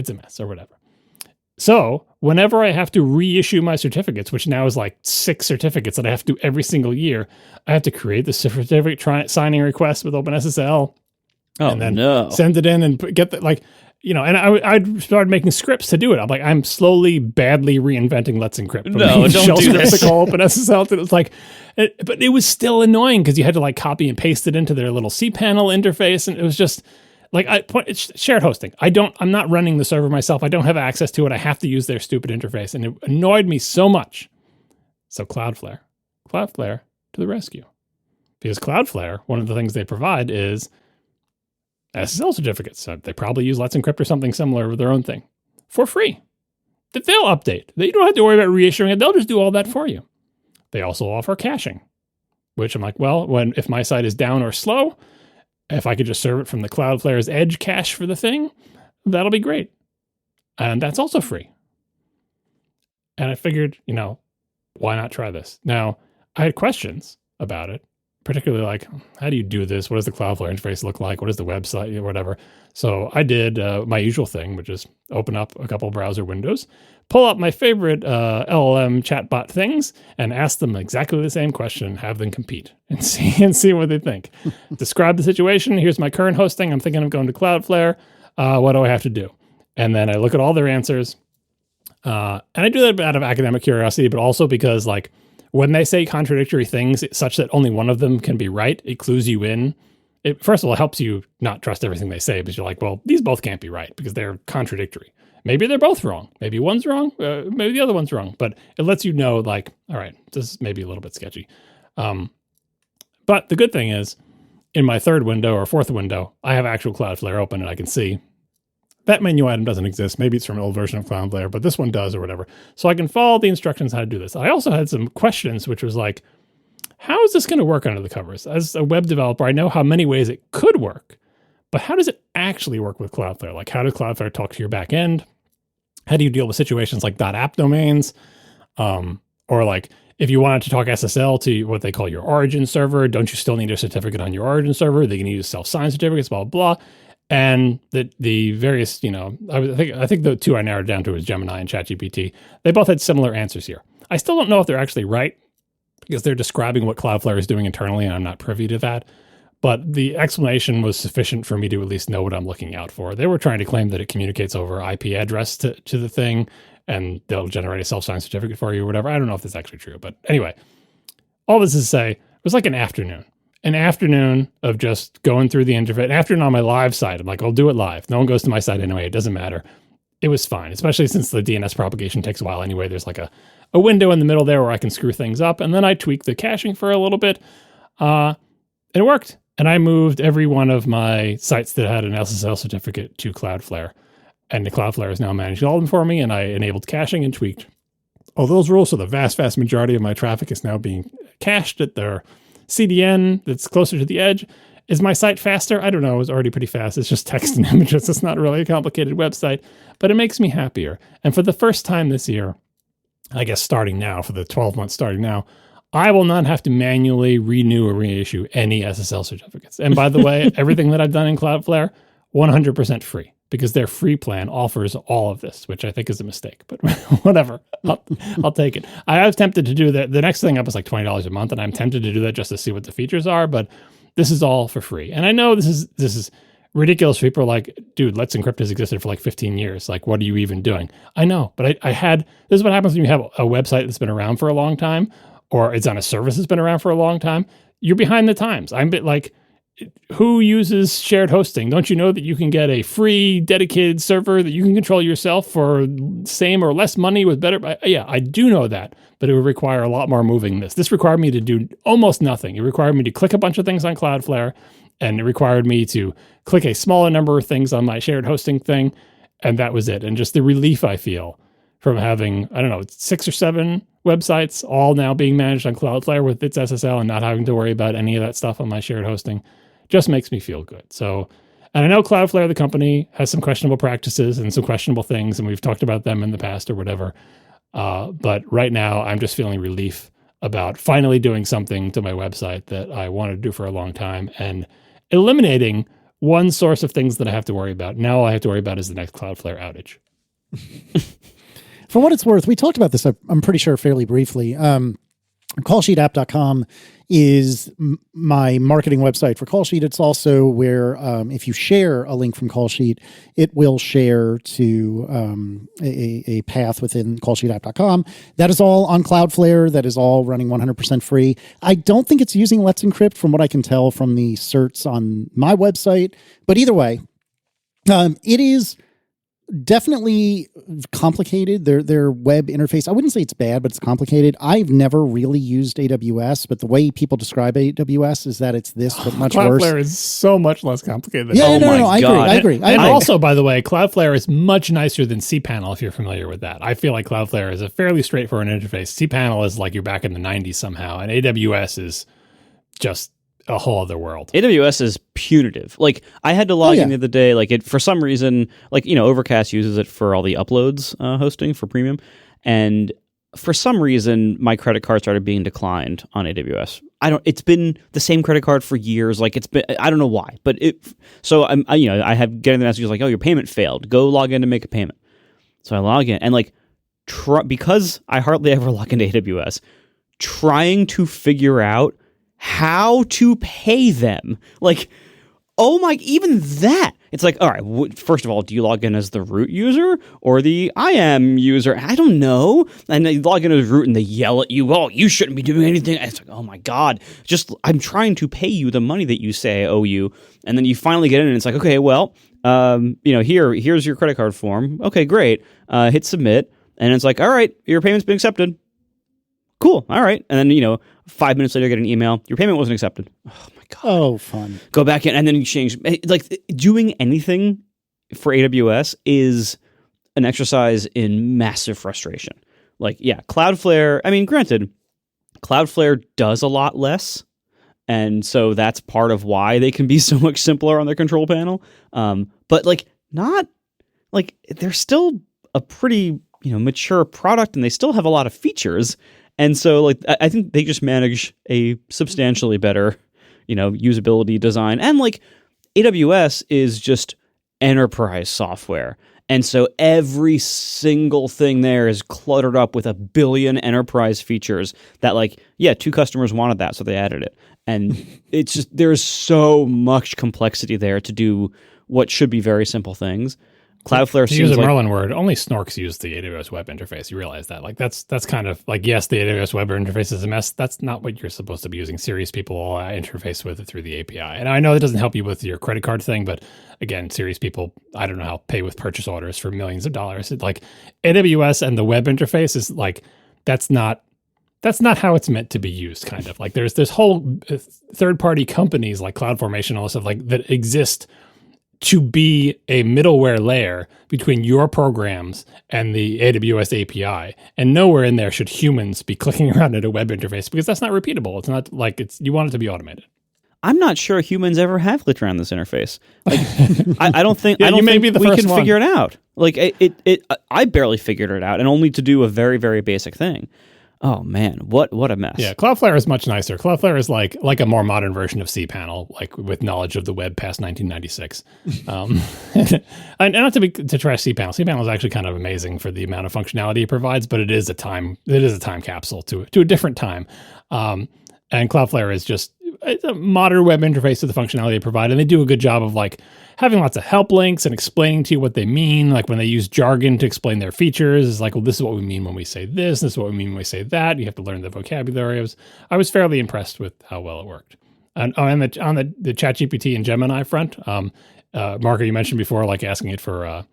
a mess or whatever. So whenever I have to reissue my certificates, which now is like 6 certificates that I have to do every single year, I have to create the certificate signing request with OpenSSL. And then send it in and get the, like, and I started making scripts to do it. I'm like, I'm slowly, badly reinventing Let's Encrypt. No, don't do this. To call OpenSSL. It was like, but it was still annoying because you had to like copy and paste it into their little cPanel interface. And it was just, It's shared hosting. I'm not running the server myself. I don't have access to it. I have to use their stupid interface. And it annoyed me so much. So Cloudflare to the rescue. Because Cloudflare, one of the things they provide is SSL certificates. So they probably use Let's Encrypt or something similar with their own thing for free. That they'll update. You don't have to worry about reissuing it. They'll just do all that for you. They also offer caching, which I'm like, well, if my site is down or slow, if I could just serve it from the Cloudflare's Edge cache for the thing, that'll be great. And that's also free. And I figured, why not try this? Now, I had questions about it, particularly like, how do you do this? What does the Cloudflare interface look like? What is the website, or whatever? So I did my usual thing, which is open up a couple browser windows, pull up my favorite LLM chatbot things, and ask them exactly the same question, have them compete, and see what they think. Describe the situation. Here's my current hosting. I'm thinking of going to Cloudflare. What do I have to do? And then I look at all their answers. And I do that out of academic curiosity, but also because when they say contradictory things such that only one of them can be right, it clues you in. It, first of all, helps you not trust everything they say, because you're like, well, these both can't be right because they're contradictory. Maybe they're both wrong. Maybe one's wrong. Maybe the other one's wrong. But it lets you know, all right, this is maybe a little bit sketchy. But the good thing is, in my third window or fourth window, I have actual Cloudflare open and I can see that menu item doesn't exist. Maybe it's from an old version of Cloudflare, but this one does or whatever. So I can follow the instructions how to do this. I also had some questions, which was like, how is this going to work under the covers? As a web developer, I know how many ways it could work, but how does it actually work with Cloudflare? How does Cloudflare talk to your back end? How do you deal with situations like .app domains? Or if you wanted to talk SSL to what they call your origin server, don't you still need a certificate on your origin server? They can use self-signed certificates, blah, blah, blah. And the various, I think the two I narrowed down to was Gemini and ChatGPT. They both had similar answers here. I still don't know if they're actually right, because they're describing what Cloudflare is doing internally, and I'm not privy to that. But the explanation was sufficient for me to at least know what I'm looking out for. They were trying to claim that it communicates over IP address to the thing, and they'll generate a self-signed certificate for you or whatever. I don't know if that's actually true. But anyway, all this is to say, it was like an afternoon of just going through the interface, an afternoon on my live site. I'm like, I'll do it live. No one goes to my site anyway. It doesn't matter. It was fine, especially since the DNS propagation takes a while anyway. There's a window in the middle there where I can screw things up. And then I tweaked the caching for a little bit. And it worked. And I moved every one of my sites that had an SSL certificate to Cloudflare. And the Cloudflare is now managing all of them for me. And I enabled caching and tweaked all those rules. So the vast, vast majority of my traffic is now being cached at their CDN that's closer to the edge. Is my site faster? I don't know. It was already pretty fast. It's just text and images. It's not really a complicated website, but it makes me happier. And for the first time this year, I guess starting now, for the 12 months starting now, I will not have to manually renew or reissue any SSL certificates. And by the way, everything that I've done in Cloudflare, 100% free, because their free plan offers all of this, which I think is a mistake, but whatever. I'll take it. I was tempted to do that. The next thing up is $20 a month, and I'm tempted to do that just to see what the features are, but this is all for free. And I know this is ridiculous. People are like, dude, Let's Encrypt has existed for 15 years. What are you even doing? I know, but this is what happens when you have a website that's been around for a long time, or it's on a service that's been around for a long time. You're behind the times. I'm a bit who uses shared hosting? Don't you know that you can get a free dedicated server that you can control yourself for same or less money with better? Yeah, I do know that, but it would require a lot more moving than this. This required me to do almost nothing. It required me to click a bunch of things on Cloudflare, and it required me to click a smaller number of things on my shared hosting thing, and that was it. And just the relief I feel from having, 6 or 7 websites all now being managed on Cloudflare with its SSL and not having to worry about any of that stuff on my shared hosting just makes me feel good. So, and I know Cloudflare, the company, has some questionable practices and some questionable things, and we've talked about them in the past or whatever. But right now, I'm just feeling relief about finally doing something to my website that I wanted to do for a long time and eliminating one source of things that I have to worry about. Now all I have to worry about is the next Cloudflare outage. For what it's worth, we talked about this, I'm pretty sure, fairly briefly. Callsheetapp.com is my marketing website for Callsheet. It's also where if you share a link from Callsheet, it will share to a path within Callsheetapp.com. That is all on Cloudflare. That is all running 100% free. I don't think it's using Let's Encrypt from what I can tell from the certs on my website. But either way, It is definitely complicated. Their web interface, I wouldn't say it's bad, but it's complicated. I've never really used AWS, but the way people describe AWS is that it's this, but much worse. Cloudflare is so much less complicated than I agree. And also, by the way, Cloudflare is much nicer than cPanel, if you're familiar with that. I feel like Cloudflare is a fairly straightforward interface. cPanel is like you're back in the 90s somehow, and AWS is just a whole other world. AWS is punitive. Like, I had to log in the other day, like, it for some reason, like, Overcast uses it for all the uploads hosting for premium, and for some reason my credit card started being declined on AWS. It's been the same credit card for years. Like, I don't know why, but I have getting the messages like, oh, your payment failed. Go log in to make a payment. So I log in and like because I hardly ever log into AWS, trying to figure out how to pay them. Like, oh my, even that. It's like, all right, first of all, do you log in as the root user or the IAM user? I don't know. And they log in as root and they yell at you, oh, you shouldn't be doing anything. And it's like, oh my God, I'm trying to pay you the money that you say I owe you. And then you finally get in and it's like, okay, well, here's your credit card form. Okay, great. Hit submit. And it's like, all right, your payment's been accepted. Cool. All right. And then, 5 minutes later, get an email. Your payment wasn't accepted. Oh my God. Oh, fun. Go back in and then you change. Like, doing anything for AWS is an exercise in massive frustration. Like, yeah, Cloudflare. I mean, granted, Cloudflare does a lot less. And so that's part of why they can be so much simpler on their control panel. But they're still a pretty, mature product and they still have a lot of features. And so, like, I think they just manage a substantially better, usability design. And, like, AWS is just enterprise software. And so every single thing there is cluttered up with a billion enterprise features that, like, yeah, 2 customers wanted that, so they added it. And it's just, there's so much complexity there to do what should be very simple things. Cloudflare to use a Merlin word, only Snorks use the AWS web interface. You realize that? Like, that's kind of like, yes, the AWS web interface is a mess. That's not what you're supposed to be using. Serious people interface with it through the API. And I know that doesn't help you with your credit card thing, but again, serious people, I don't know how, pay with purchase orders for millions of dollars. It's like AWS and the web interface is like, that's not how it's meant to be used, kind of. Like, there's whole third-party companies like CloudFormation and all this stuff like that exist to be a middleware layer between your programs and the AWS API. And nowhere in there should humans be clicking around at a web interface because that's not repeatable. It's not like you want it to be automated. I'm not sure humans ever have clicked around this interface. Like, I don't think, we can figure it out. Like, I barely figured it out, and only to do a very, very basic thing. Oh man, what a mess. Yeah, Cloudflare is much nicer. Cloudflare is like a more modern version of cPanel, like with knowledge of the web past 1996. And not to trash cPanel. cPanel is actually kind of amazing for the amount of functionality it provides, but it is a time capsule to a different time. And Cloudflare is just it's a modern web interface to the functionality they provide, and they do a good job of like having lots of help links and explaining to you what they mean. Like when they use jargon to explain their features, it's like, well, this is what we mean when we say this is what we mean when we say that. You have to learn the vocabulary. I was fairly impressed with how well it worked. And on the ChatGPT and Gemini front, Marco, you mentioned before, like asking it for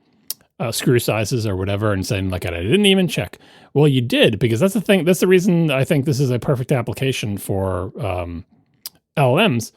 screw sizes or whatever and saying like, I didn't even check. Well, you did, because that's the thing. That's the reason I think this is a perfect application for LLMs.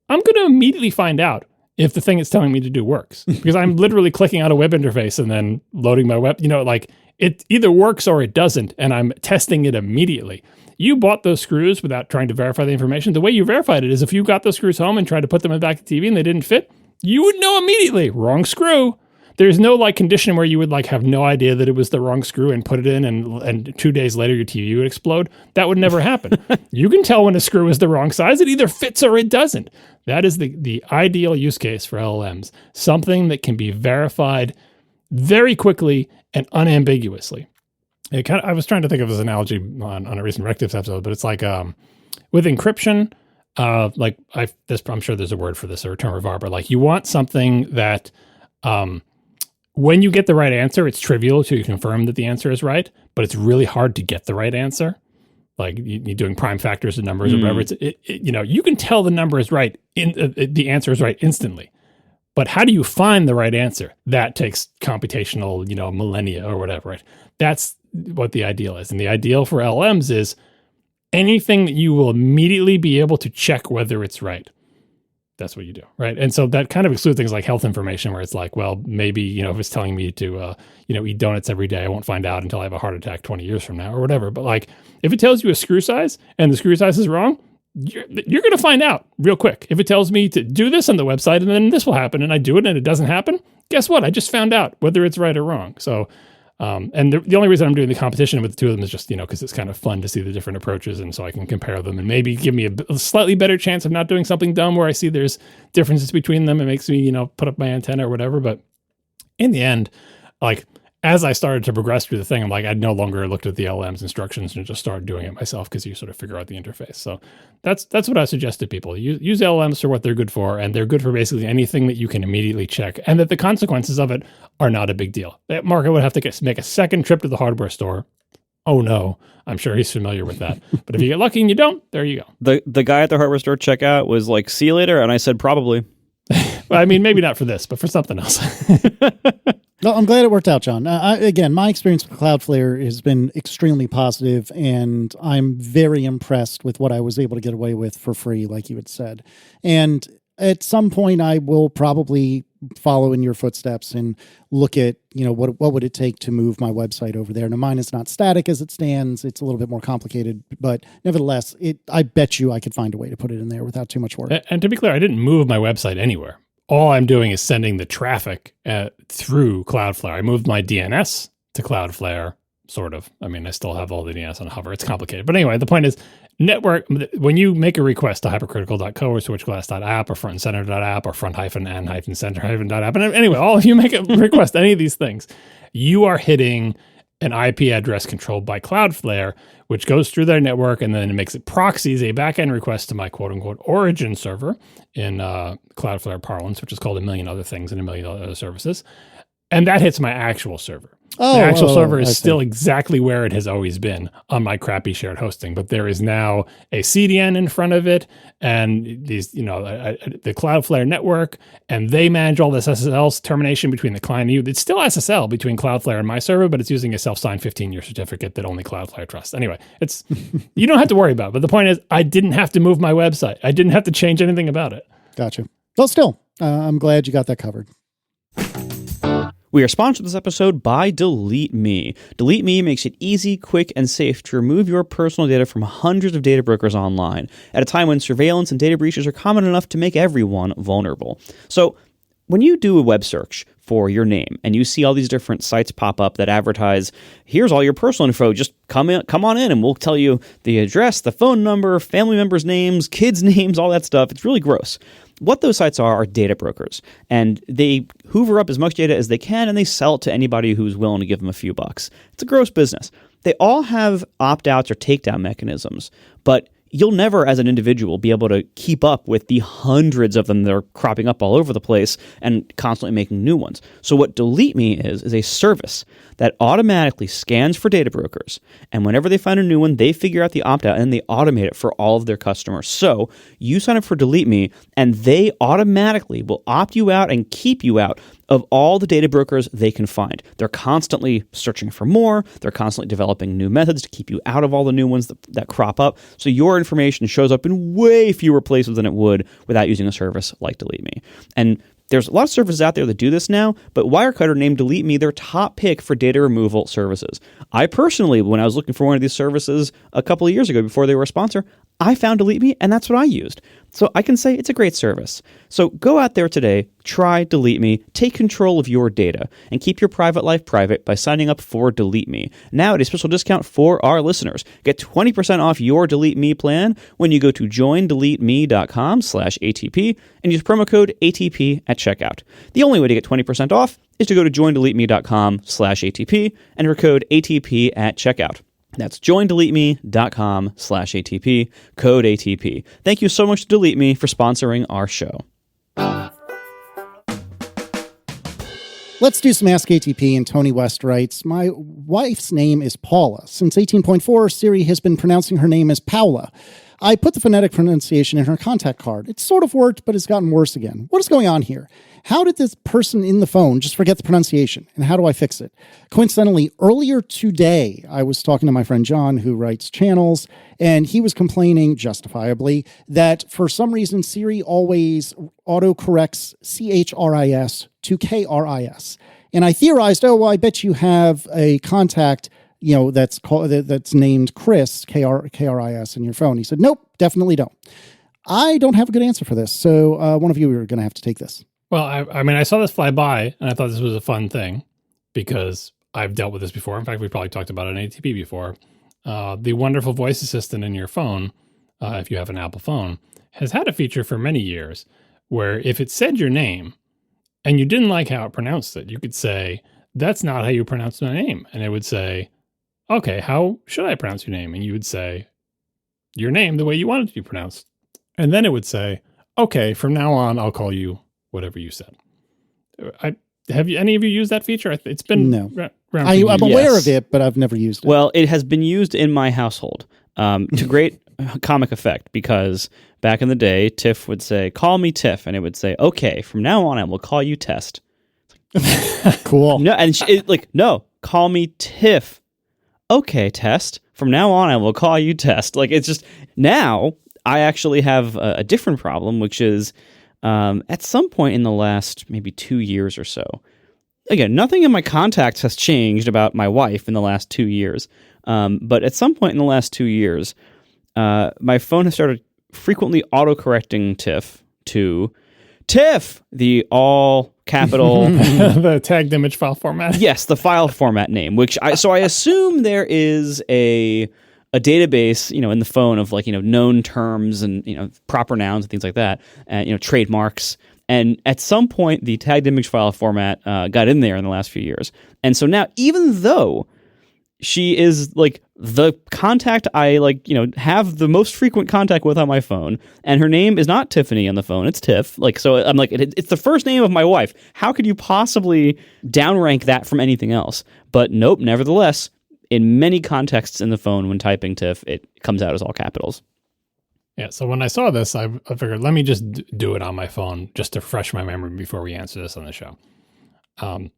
I'm going to immediately find out if the thing it's telling me to do works, because I'm literally clicking out a web interface and then loading my web, like it either works or it doesn't. And I'm testing it immediately. You bought those screws without trying to verify the information. The way you verified it is if you got those screws home and tried to put them in the back of the TV and they didn't fit, you would know immediately, wrong screw. There's no like condition where you would like have no idea that it was the wrong screw and put it in and 2 days later your TV would explode. That would never happen. You can tell when a screw is the wrong size. It either fits or it doesn't. That is the ideal use case for LLMs. Something that can be verified very quickly and unambiguously. I was trying to think of this analogy on a recent Rectives episode, but it's like with encryption, I'm sure there's a word for this or a term of art, but like you want something that when you get the right answer, it's trivial to confirm that the answer is right, but it's really hard to get the right answer. Like you're doing prime factors and numbers or whatever. You can tell the number is right, the answer is right instantly, But how do you find the right answer? That takes computational, millennia or whatever, right? That's what the ideal is. And the ideal for LLMs is anything that you will immediately be able to check whether it's right. That's what you do, right? And so that kind of excludes things like health information, where it's like, well, maybe, if it's telling me to, eat donuts every day, I won't find out until I have a heart attack 20 years from now or whatever. But like, if it tells you a screw size and the screw size is wrong, you're going to find out real quick. If it tells me to do this on the website and then this will happen and I do it and it doesn't happen, guess what? I just found out whether it's right or wrong. So, and the only reason I'm doing the competition with the two of them is just, because it's kind of fun to see the different approaches. And so I can compare them and maybe give me a slightly better chance of not doing something dumb where I see there's differences between them. It makes me, put up my antenna or whatever. But in the end, like, as I started to progress through the thing, I'm like, I no longer looked at the LLM's instructions and just started doing it myself because you sort of figure out the interface. So that's what I suggest to people. Use LLMs for what they're good for, and they're good for basically anything that you can immediately check, and that the consequences of it are not a big deal. That market would have to make a second trip to the hardware store. Oh no, I'm sure he's familiar with that. But if you get lucky and you don't, there you go. The guy at the hardware store checkout was like, "See you later," and I said, "Probably." Well, I mean, maybe not for this, but for something else. Well, I'm glad it worked out, John. Again, my experience with Cloudflare has been extremely positive, and I'm very impressed with what I was able to get away with for free, like you had said. And at some point, I will probably follow in your footsteps and look at, what would it take to move my website over there. Now, mine is not static as it stands. It's a little bit more complicated, but nevertheless, I bet you I could find a way to put it in there without too much work. And to be clear, I didn't move my website anywhere. All I'm doing is sending the traffic through Cloudflare. I moved my DNS to Cloudflare, sort of. I mean, I still have all the DNS on Hover. It's complicated. But anyway, the point is, network, when you make a request to hypercritical.co or switchglass.app or frontandcenter.app or front-and-center-app, and anyway, if you make a request to any of these things, you are hitting an IP address controlled by Cloudflare, which goes through their network, and then it makes it proxies a backend request to my quote-unquote origin server in Cloudflare parlance, which is called a million other things and a million other services. And that hits my actual server. The actual server is still exactly where it has always been on my crappy shared hosting, but there is now a CDN in front of it, and these, the Cloudflare network, and they manage all this SSL termination between the client and you. It's still SSL between Cloudflare and my server, but it's using a self-signed 15-year certificate that only Cloudflare trusts. Anyway, it's you don't have to worry about it. But the point is, I didn't have to move my website. I didn't have to change anything about it. Gotcha. Well, still, I'm glad you got that covered. We are sponsored this episode by DeleteMe. DeleteMe makes it easy, quick, and safe to remove your personal data from hundreds of data brokers online at a time when surveillance and data breaches are common enough to make everyone vulnerable. So, when you do a web search for your name and you see all these different sites pop up that advertise, here's all your personal info, just come on in and we'll tell you the address, the phone number, family members' names, kids' names, all that stuff. It's really gross. What those sites are data brokers, and they hoover up as much data as they can, and they sell it to anybody who's willing to give them a few bucks. It's a gross business. They all have opt-outs or takedown mechanisms, but you'll never, as an individual, be able to keep up with the hundreds of them that are cropping up all over the place and constantly making new ones. So what DeleteMe is a service that automatically scans for data brokers, and whenever they find a new one, they figure out the opt-out and they automate it for all of their customers. So you sign up for DeleteMe, and they automatically will opt you out and keep you out of all the data brokers they can find. They're constantly searching for more. They're constantly developing new methods to keep you out of all the new ones that crop up. So your information shows up in way fewer places than it would without using a service like DeleteMe. And there's a lot of services out there that do this now, but Wirecutter named DeleteMe their top pick for data removal services. I personally, when I was looking for one of these services a couple of years ago before they were a sponsor, I found DeleteMe, and that's what I used. So I can say it's a great service. So go out there today, try DeleteMe, take control of your data, and keep your private life private by signing up for DeleteMe. Now at a special discount for our listeners. Get 20% off your DeleteMe plan when you go to joindeleteme.com/ATP and use promo code ATP at checkout. The only way to get 20% off is to go to joindeleteme.com/ATP and enter code ATP at checkout. That's joindeleteme.com/ATP, code ATP. Thank you so much to DeleteMe for sponsoring our show. Let's do some Ask ATP, and Tony West writes, my wife's name is Paula. Since 18.4, Siri has been pronouncing her name as Paula. I put the phonetic pronunciation in her contact card. It sort of worked, but it's gotten worse again. What is going on here? How did this person in the phone just forget the pronunciation? And how do I fix it? Coincidentally, earlier today, I was talking to my friend John, who writes channels, and he was complaining, justifiably, that for some reason Siri always autocorrects CHRIS to KRIS. And I theorized, I bet you have a contact, that's named Chris, KRIS, in your phone. He said, nope, definitely don't. I don't have a good answer for this. So one of you are going to have to take this. Well, I saw this fly by, and I thought this was a fun thing because I've dealt with this before. In fact, we probably talked about it on ATP before. The wonderful voice assistant in your phone, if you have an Apple phone, has had a feature for many years where if it said your name and you didn't like how it pronounced it, you could say, that's not how you pronounce my name. And it would say, okay, how should I pronounce your name? And you would say your name the way you want it to be pronounced. And then it would say, okay, from now on, I'll call you whatever you said. Have any of you used that feature? It's been no. Around I'm aware of it, but I've never used it. Well, it has been used in my household to great comic effect because back in the day, Tiff would say, call me Tiff. And it would say, okay, from now on, I will call you Test. Cool. No, and no, call me Tiff. Okay, Test. From now on, I will call you Test. It's just now I actually have a different problem, which is at some point in the last maybe 2 years or so. Again, nothing in my contacts has changed about my wife in the last 2 years. But at some point in the last 2 years, my phone has started frequently autocorrecting Tiff to Tiff, the all capital the tagged image file format. Yes, the file format name, I assume there is a database, in the phone of known terms and proper nouns and things like that, and trademarks. And at some point, the tagged image file format got in there in the last few years. And so now, even though she is the contact I have the most frequent contact with on my phone, and her name is not Tiffany on the phone, it's Tiff. So I'm it's the first name of my wife. How could you possibly downrank that from anything else? But nope, nevertheless, in many contexts in the phone when typing Tiff, it comes out as all capitals. Yeah, so when I saw this, I figured, let me just do it on my phone just to refresh my memory before we answer this on the show. And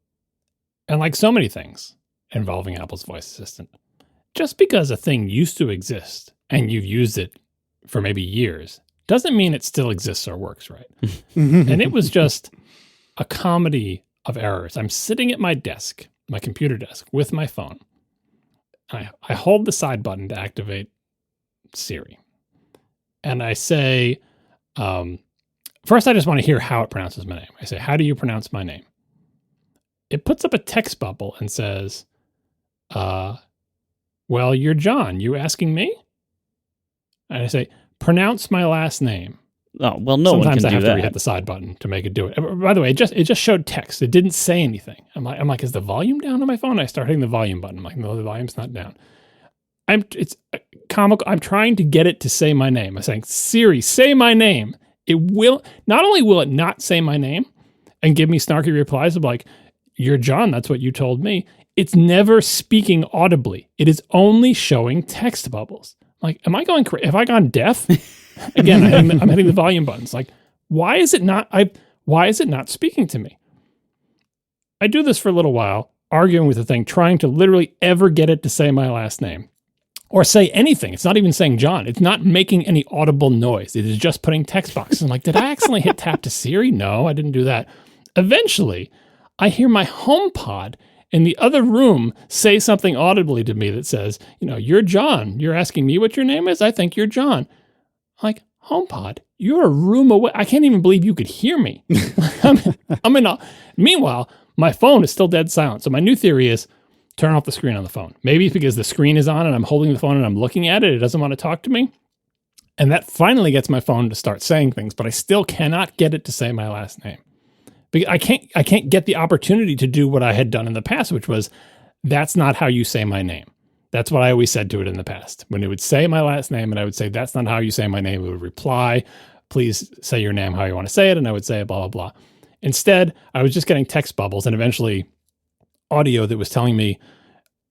like so many things involving Apple's voice assistant, just because a thing used to exist and you've used it for maybe years doesn't mean it still exists or works right. And it was just a comedy of errors. I'm sitting at my desk, my computer desk, with my phone. I hold the side button to activate Siri. And I say, first I just want to hear how it pronounces my name. I say, how do you pronounce my name? It puts up a text bubble and says, well, you're John. You asking me? And I say, pronounce my last name. Oh, well, no one can do that. Sometimes I have to re-hit the side button to make it do it. By the way, it just showed text. It didn't say anything. I'm like, is the volume down on my phone? I start hitting the volume button. I'm like, no, the volume's not down. It's comical. I'm trying to get it to say my name. I'm saying, Siri, say my name. It will, not only will it not say my name and give me snarky replies of like, you're John, that's what you told me. It's never speaking audibly. It is only showing text bubbles. Like, am I going crazy? Have I gone deaf? Again, I'm hitting the volume buttons. Like, why is it not speaking to me? I do this for a little while, arguing with the thing, trying to literally ever get it to say my last name or say anything. It's not even saying John. It's not making any audible noise. It is just putting text boxes. I'm like, did I accidentally hit tap to Siri? No, I didn't do that. Eventually, I hear my HomePod in the other room say something audibly to me that says, you're John. You're asking me what your name is? I think you're John. I'm like, HomePod, you're a room away. I can't even believe you could hear me. Meanwhile, my phone is still dead silent. So my new theory is turn off the screen on the phone. Maybe it's because the screen is on and I'm holding the phone and I'm looking at it. It doesn't want to talk to me. And that finally gets my phone to start saying things, but I still cannot get it to say my last name. I can't get the opportunity to do what I had done in the past, which was, that's not how you say my name. That's what I always said to it in the past. When it would say my last name and I would say, that's not how you say my name, it would reply, please say your name how you want to say it. And I would say blah, blah, blah. Instead, I was just getting text bubbles and eventually audio that was telling me,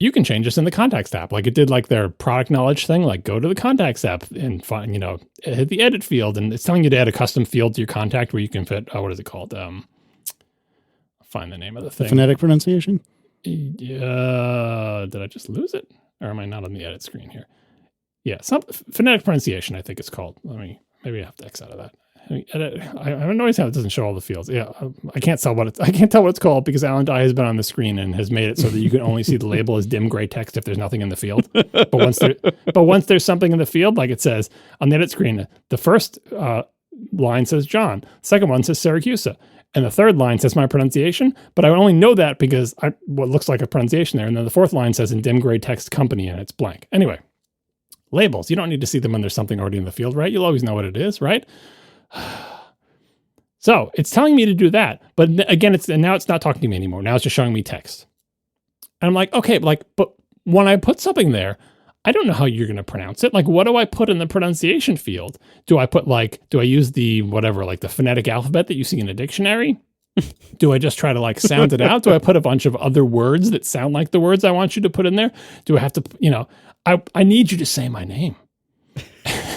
you can change this in the Contacts app. Like it did like their product knowledge thing, like go to the Contacts app and find, hit the edit field. And it's telling you to add a custom field to your contact where you can fit, what is it called? Find the name of the thing. Phonetic pronunciation? Yeah. Did I just lose it? Or am I not on the edit screen here? Yeah, some phonetic pronunciation, I think it's called. Maybe I have to X out of that. I notice how it doesn't show all the fields. Yeah, I can't tell what it's called because Alan Dye has been on the screen and has made it so that you can only see the label as dim gray text if there's nothing in the field. But once there's something in the field, like it says on the edit screen, the first line says John, the second one says Syracuse, and the third line says my pronunciation. But I only know that because what looks like a pronunciation there, and then the fourth line says in dim gray text company, and it's blank. Anyway, labels, you don't need to see them when there's something already in the field, right? You'll always know what it is, right? So it's telling me to do that, but again, now it's not talking to me anymore. Now it's just showing me text. And I'm like, okay, but when I put something there, I don't know how you're going to pronounce it. Like, what do I put in the pronunciation field? Do I use the the phonetic alphabet that you see in a dictionary? Do I just try to sound it out? Do I put a bunch of other words that sound like the words I want you to put in there? Do I have to, I need you to say my name.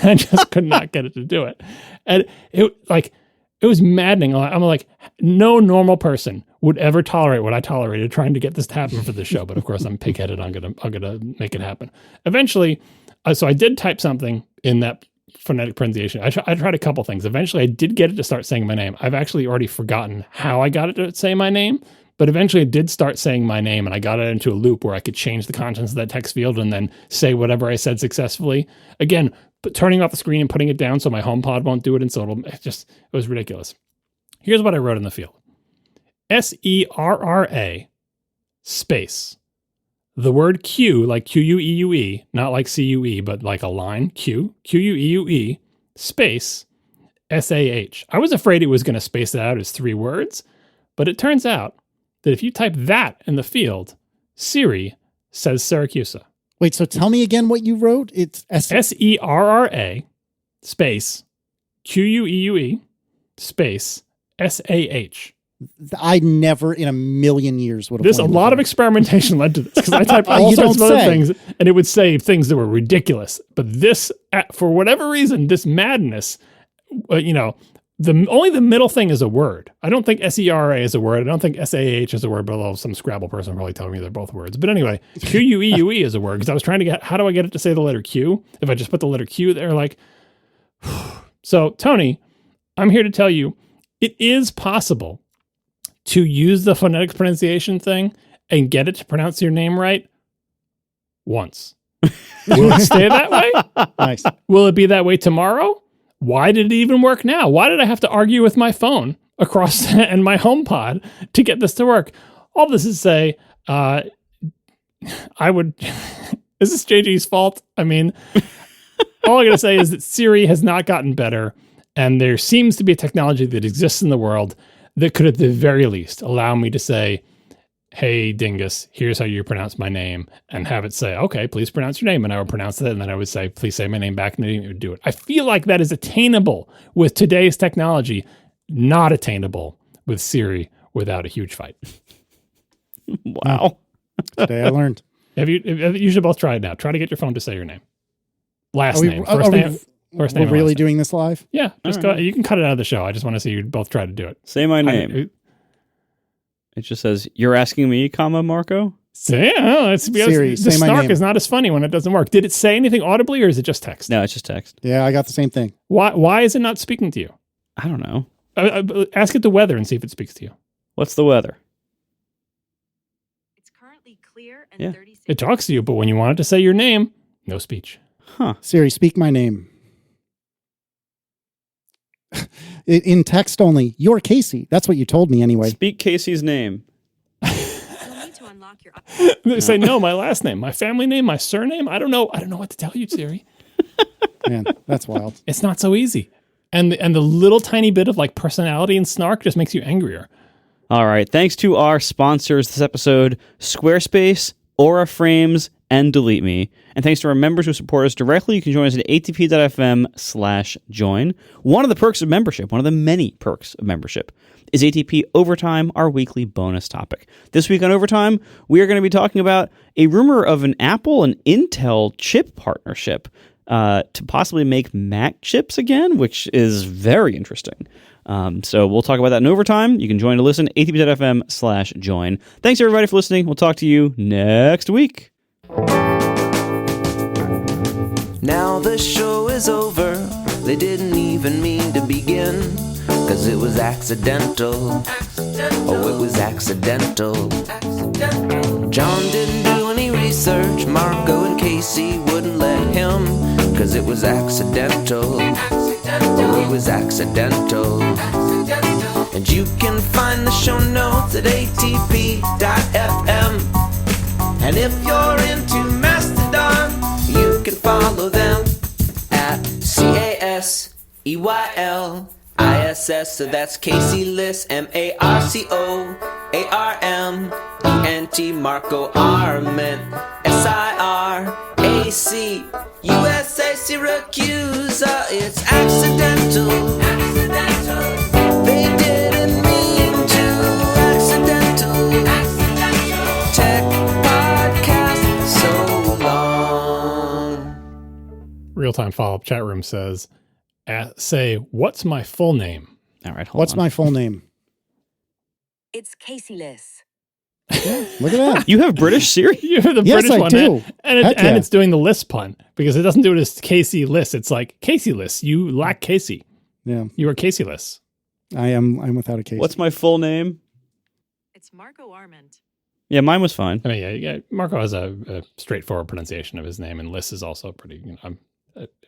I just could not get it to do it. And it was maddening. I'm like, no normal person would ever tolerate what I tolerated trying to get this to happen for the show. But of course I'm pig-headed. I'm gonna make it happen. Eventually, so I did type something in that phonetic pronunciation. I tried a couple things. Eventually I did get it to start saying my name. I've actually already forgotten how I got it to say my name, but eventually it did start saying my name, and I got it into a loop where I could change the contents of that text field and then say whatever I said successfully. Again, but turning off the screen and putting it down so my HomePod won't do it, and so it was ridiculous. Here's what I wrote in the field. SERRA space. The word Q, like QUEUE, not like CUE, but like a line, QUEUE, space, SAH. I was afraid it was going to space it out as 3 words, but it turns out that if you type that in the field, Siri says Syracuse. Wait, so tell me again what you wrote. It's SERRA space QUEUE space SAH. I never in a million years would have. There's a lot of experimentation led to this because I typed all sorts of other things and it would say things that were ridiculous. But this, for whatever reason, this madness, only the middle thing is a word. I don't think SERA is a word. I don't think SAH is a word, but although some Scrabble person probably telling me they're both words. But anyway, QUEUE is a word because I was trying to get, how do I get it to say the letter Q? If I just put the letter Q there, so Tony, I'm here to tell you, it is possible to use the phonetic pronunciation thing and get it to pronounce your name right once. Will it stay that way? Nice. Will it be that way tomorrow? Why did it even work now? Why did I have to argue with my phone across and my HomePod to get this to work? All this is to say, is this JG's fault? I mean, all I gotta say is that Siri has not gotten better, and there seems to be a technology that exists in the world that could at the very least allow me to say, hey, dingus, here's how you pronounce my name, and have it say, okay, please pronounce your name. And I would pronounce it, and then I would say, please say my name back, and it would do it. I feel like that is attainable with today's technology, not attainable with Siri without a huge fight. Wow. Today I learned. You should both try it now. Try to get your phone to say your name. Last name. First name. We're really doing this live? Yeah, just go. You can cut it out of the show. I just want to see you both try to do it. Say my name. It just says, you're asking me, Marco? Siri, the snark is not as funny when it doesn't work. Did it say anything audibly, or is it just text? No, it's just text. Yeah, I got the same thing. Why is it not speaking to you? I don't know. Ask it the weather and see if it speaks to you. What's the weather? It's currently clear and 36. It talks to you, but when you want it to say your name, no speech. Huh. Siri, speak my name. In text only. You're Casey. That's what you told me anyway. Speak Casey's name. You'll need to unlock your. They say, no, my last name, my family name, my surname. I don't know what to tell you, Siri. Man, that's wild. It's not so easy. And the little tiny bit of personality and snark just makes you angrier. All right. Thanks to our sponsors this episode, Squarespace, Aura Frames, and DeleteMe. And thanks to our members who support us directly, you can join us at atp.fm/join. One of the perks of membership, one of the many perks of membership, is ATP Overtime, our weekly bonus topic. This week on Overtime, we are going to be talking about a rumor of an Apple and Intel chip partnership to possibly make Mac chips again, which is very interesting. So we'll talk about that in Overtime. You can join to listen, atp.fm/join. Thanks, everybody, for listening. We'll talk to you next week. Now the show is over. They didn't even mean to begin, 'cause it was accidental. Oh, it was accidental. John didn't do any research. Marco and Casey wouldn't let him, 'cause it was accidental. Oh, it was accidental. And you can find the show notes at atp.fm. And if you're into Mastodon, you can follow them at CASEYLISS. So that's Casey Liss, MARCOARMENT, Marco Arment, SIRAC, USA Syracuse. It's accidental. They didn't mean to. Accidental. Tech podcast so long. Real-time follow-up chat room says, say, what's my full name? All right, hold What's on. my full name? It's Casey Liss. Look at that. You have British Siri? You have the Yes, British I one. do. And Heck yeah. it's doing the Liss pun, because it doesn't do it as Casey Liss. It's like, Casey Liss, you lack Casey. Yeah, You are Casey Liss. I'm without a case. What's my full name? It's Marco Arment. Yeah, mine was fine. I mean, yeah, Marco has a straightforward pronunciation of his name, and Liss is also pretty,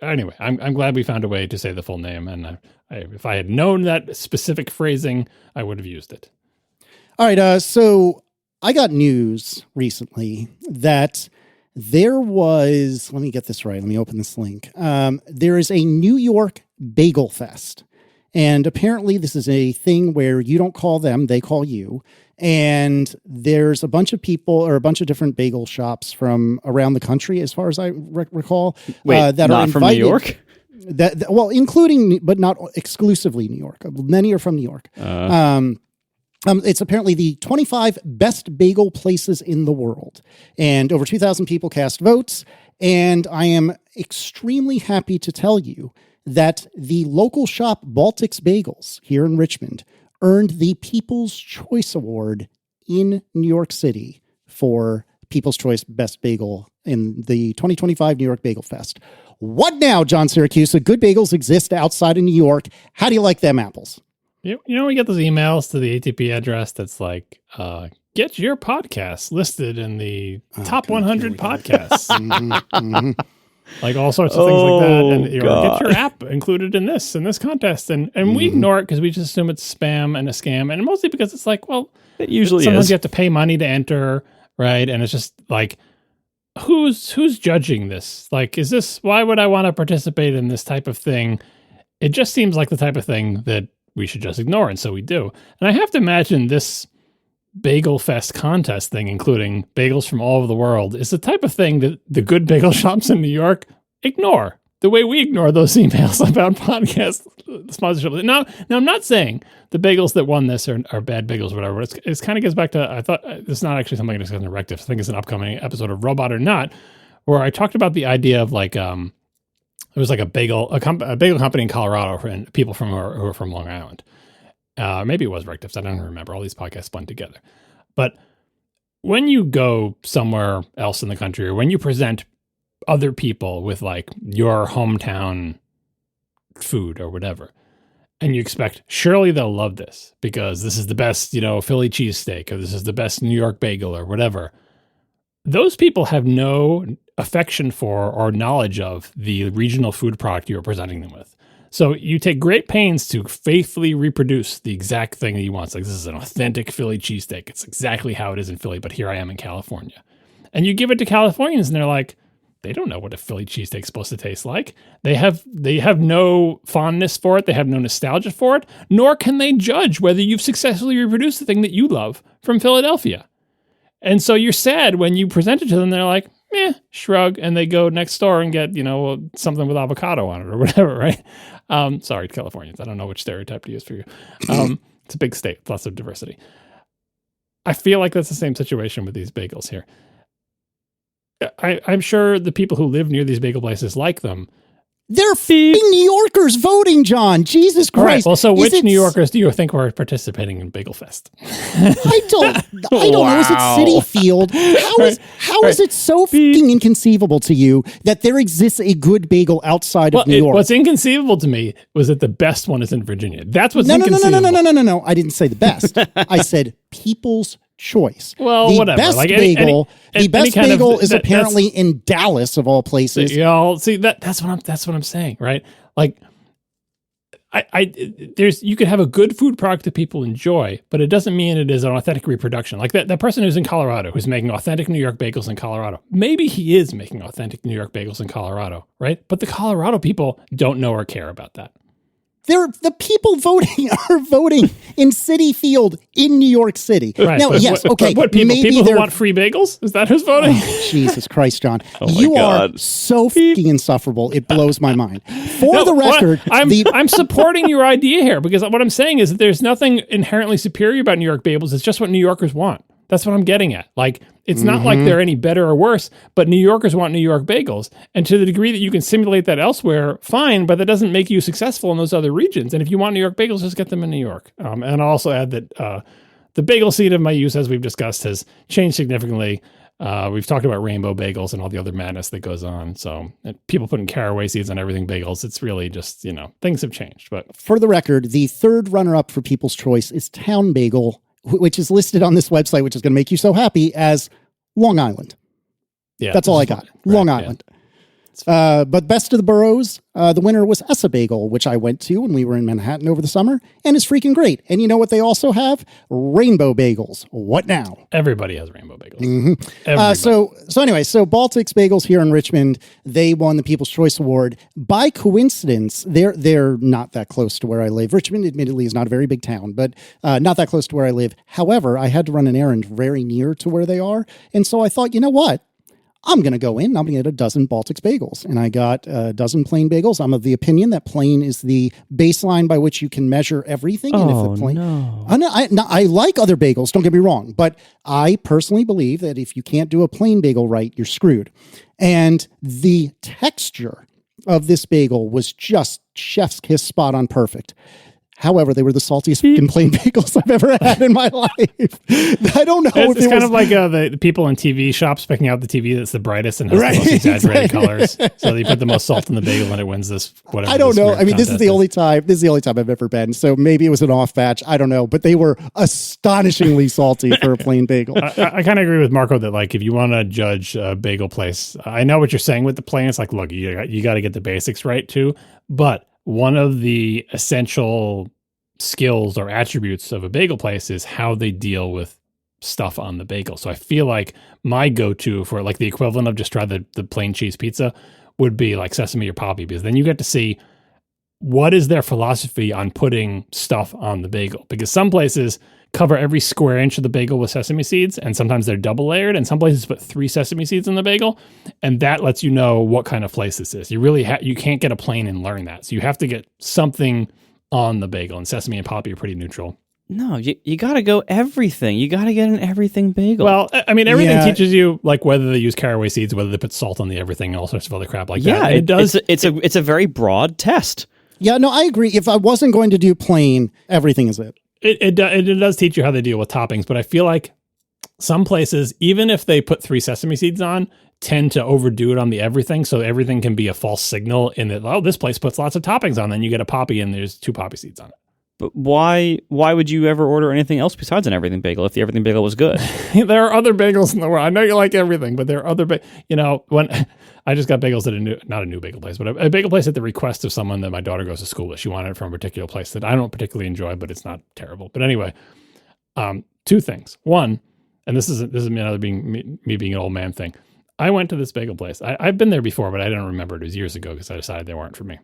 anyway, I'm glad we found a way to say the full name, and if I had known that specific phrasing, I would have used it. All right, so I got news recently that there was, let me get this right. Let me open this link. There is a New York Bagel Fest. And apparently this is a thing where you don't call them, they call you. And there's a bunch of people or a bunch of different bagel shops from around the country, as far as I recall, Wait, that not are from invited. New York? Well, including, but not exclusively New York. Many are from New York. It's apparently the 25 best bagel places in the world. And over 2,000 people cast votes. And I am extremely happy to tell you that the local shop Baltics Bagels here in Richmond earned the People's Choice Award in New York City for People's Choice Best Bagel in the 2025 New York Bagel Fest. What now, John Syracuse? Good bagels exist outside of New York. How do you like them apples? You know, we get those emails to the ATP address that's like, get your podcast listed in the top 100 podcasts. Like all sorts of things like that. And get your app included in this contest. And we ignore it because we just assume it's spam and a scam. And mostly because it's like, well, It usually sometimes is. you have to pay money to enter, right? And it's just like, who's judging this? Like, why would I want to participate in this type of thing? It just seems like the type of thing that we should just ignore. And so we do. And I have to imagine this Bagel Fest contest thing, including bagels from all over the world, is the type of thing that the good bagel shops in New York ignore, the way we ignore those emails about podcast sponsorship. Now, I'm not saying the bagels that won this are bad bagels or whatever. It's kind of gets back to, I thought this is not actually something I discussed in Rectif. I think it's an upcoming episode of Robot or Not, where I talked about the idea of like, it was like a bagel company in Colorado and people who are from Long Island. Maybe it was Rectifs. I don't remember. All these podcasts blend together. But when you go somewhere else in the country, or when you present other people with like your hometown food or whatever, and you expect, surely they'll love this because this is the best, Philly cheesesteak, or this is the best New York bagel or whatever. Those people have no affection for or knowledge of the regional food product you're presenting them with. So you take great pains to faithfully reproduce the exact thing that you want. It's like, this is an authentic Philly cheesesteak. It's exactly how it is in Philly, but here I am in California. And you give it to Californians and they're like, they don't know what a Philly cheesesteak's supposed to taste like. They have no fondness for it. They have no nostalgia for it, nor can they judge whether you've successfully reproduced the thing that you love from Philadelphia. And so you're sad when you present it to them. They're like, shrug, and they go next door and get, something with avocado on it or whatever, right? Sorry, Californians. I don't know which stereotype to use for you. It's a big state, lots of diversity. I feel like that's the same situation with these bagels here. I'm sure the people who live near these bagel places like them. They're f***ing New Yorkers voting, John. Jesus Christ. All right, well, so which New Yorkers do you think were participating in Bagel Fest? I don't know. Is it City Field? How is it so f***ing inconceivable to you that there exists a good bagel outside of New York? What's inconceivable to me was that the best one is in Virginia. That's what's inconceivable. No. I didn't say the best. I said people's choice. Well, the whatever. Best like bagel, any the best bagel is apparently in Dallas of all places. See that's what I'm saying, right? Like, you could have a good food product that people enjoy, but it doesn't mean it is an authentic reproduction. Like that person who's in Colorado, who's making authentic New York bagels in Colorado. Maybe he is making authentic New York bagels in Colorado, right? But the Colorado people don't know or care about that. The people voting are voting in City Field in New York City. Right. Now, yes, okay. What people? People who want free bagels? Is that who's voting? Oh, Jesus Christ, John. You are so fucking insufferable. It blows my mind. For the record, I'm supporting your idea here because what I'm saying is that there's nothing inherently superior about New York bagels. It's just what New Yorkers want. That's what I'm getting at. Like, it's not like they're any better or worse, but New Yorkers want New York bagels. And to the degree that you can simulate that elsewhere, fine, but that doesn't make you successful in those other regions. And if you want New York bagels, just get them in New York. And I'll also add that the bagel seed of my use, as we've discussed, has changed significantly. We've talked about rainbow bagels and all the other madness that goes on. So people putting caraway seeds on everything bagels, it's really just, things have changed. But for the record, the third runner-up for People's Choice is Town Bagel, which is listed on this website, which is going to make you so happy, as Long Island. Yeah, that's all I got. Long Island. But best of the boroughs, the winner was Essa Bagel, which I went to when we were in Manhattan over the summer, and is freaking great. And you know what they also have? Rainbow bagels. What now? Everybody has rainbow bagels. Mm-hmm. So anyway, Baltic's Bagels here in Richmond, they won the People's Choice Award. By coincidence, they're not that close to where I live. Richmond, admittedly, is not a very big town, but not that close to where I live. However, I had to run an errand very near to where they are, and so I thought, you know what? I'm going to go in, I'm going to get a dozen Baltic's bagels. And I got a dozen plain bagels. I'm of the opinion that plain is the baseline by which you can measure everything. And if the plain, I like other bagels, don't get me wrong. But I personally believe that if you can't do a plain bagel right, you're screwed. And the texture of this bagel was just chef's kiss, spot on perfect. However, they were the saltiest fucking plain bagels I've ever had in my life. I don't know if it's kind of like the people in TV shops picking out the TV that's the brightest and has the most exaggerated colors. So they put the most salt in the bagel and it wins this whatever. I don't know. I mean, this is the only time I've ever been. So maybe it was an off batch. I don't know. But they were astonishingly salty for a plain bagel. I kind of agree with Marco that like if you want to judge a bagel place, I know what you're saying with the plain. It's like, look, you got to get the basics right too. But one of the essential skills or attributes of a bagel place is how they deal with stuff on the bagel. So I feel like my go-to for like the equivalent of just try the plain cheese pizza would be like sesame or poppy, because then you get to see what is their philosophy on putting stuff on the bagel. Because some places cover every square inch of the bagel with sesame seeds, and sometimes they're double layered, and some places put 3 sesame seeds in the bagel, and that lets you know what kind of place this is. You really you can't get a plain and learn that. So you have to get something on the bagel, and sesame and poppy are pretty neutral. No, you got to go everything. You got to get an everything bagel. Well, I mean, everything teaches you like whether they use caraway seeds, whether they put salt on the everything, and all sorts of other crap like that. Yeah, it does. It's a very broad test. Yeah, no, I agree. If I wasn't going to do plain, everything is it. It does teach you how they deal with toppings, but I feel like some places, even if they put 3 sesame seeds on, tend to overdo it on the everything, so everything can be a false signal in that, oh, this place puts lots of toppings on, then you get a poppy and there's 2 poppy seeds on it. But why would you ever order anything else besides an everything bagel if the everything bagel was good? There are other bagels in the world. I know you like everything, but there are other when I just got bagels at not a new bagel place, but a bagel place at the request of someone that my daughter goes to school with. She wanted it from a particular place that I don't particularly enjoy, but it's not terrible. But anyway, 2 things. One, and this is another being me being an old man thing. I went to this bagel place. I've been there before, but I didn't remember. It was years ago because I decided they weren't for me.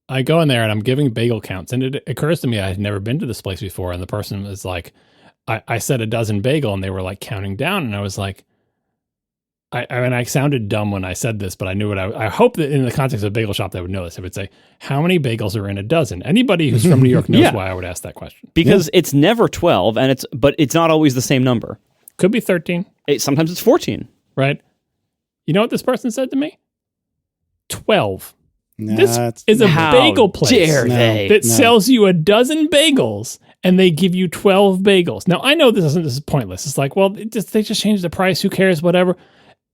I go in there and I'm giving bagel counts, and it occurs to me I had never been to this place before, and the person was like, I said a dozen bagel, and they were like counting down, and I was like, I sounded dumb when I said this, but I knew what I hope that in the context of a bagel shop, they would know this. I would say, how many bagels are in a dozen? Anybody who's from New York knows why I would ask that question. Because it's never 12, but it's not always the same number. Could be 13. Sometimes it's 14. Right? You know what this person said to me? 12. No, This is a bagel place dare they? that sells you a dozen bagels, and they give you 12 bagels. Now, I know this is pointless. It's like, well, they just changed the price. Who cares? Whatever.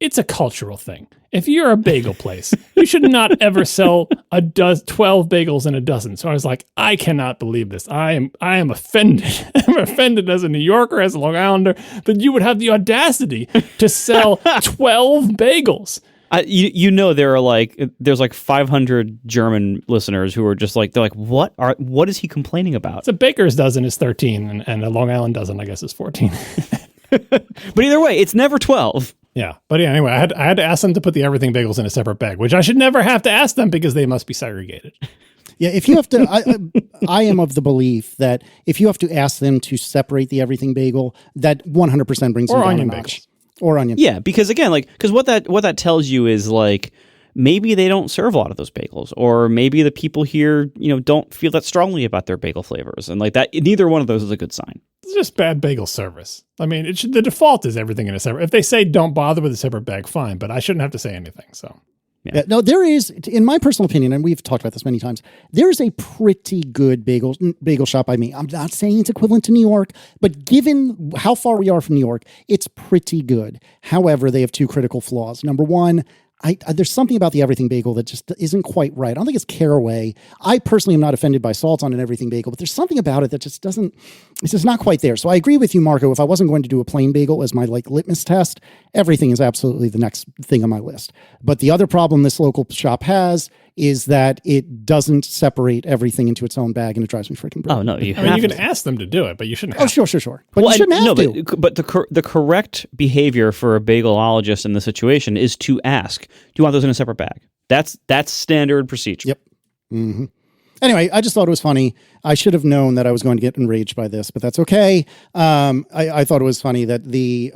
It's a cultural thing. If you're a bagel place, you should not ever sell 12 bagels in a dozen. So I was like, I cannot believe this. I am offended. I'm offended as a New Yorker, as a Long Islander, that you would have the audacity to sell 12 bagels. There's like 500 German listeners who are just like, they're like, what is he complaining about? So a baker's dozen is 13, and a Long Island dozen, I guess, is 14. But either way, it's never 12. Yeah, but anyway, I had to ask them to put the everything bagels in a separate bag, which I should never have to ask them because they must be segregated. Yeah, if you have to, I am of the belief that if you have to ask them to separate the everything bagel, that 100% brings them down a notch. Or onion. Yeah, because again, because what that tells you is like maybe they don't serve a lot of those bagels, or maybe the people here don't feel that strongly about their bagel flavors, and like that. Neither one of those is a good sign. It's just bad bagel service. I mean, the default is everything in a separate. If they say don't bother with a separate bag, fine, but I shouldn't have to say anything. So. Yeah. No, there is, in my personal opinion, and we've talked about this many times, there's a pretty good bagel shop by me. I'm not saying it's equivalent to New York, but given how far we are from New York, it's pretty good. However, they have two critical flaws. Number one, there's something about the everything bagel that just isn't quite right. I don't think it's caraway. I personally am not offended by salt on an everything bagel, but there's something about it that just doesn't, it's just not quite there. So I agree with you, Marco. If I wasn't going to do a plain bagel as my litmus test, everything is absolutely the next thing on my list. But the other problem this local shop has is that it doesn't separate everything into its own bag, and it drives me freaking brilliant. Oh no, you can ask them to do it, but you shouldn't have sure. But you shouldn't have to. But the correct behavior for a bagelologist in the situation is to ask, do you want those in a separate bag? That's standard procedure. Yep. Mm-hmm. Anyway, I just thought it was funny. I should have known that I was going to get enraged by this, but that's okay. I thought it was funny that the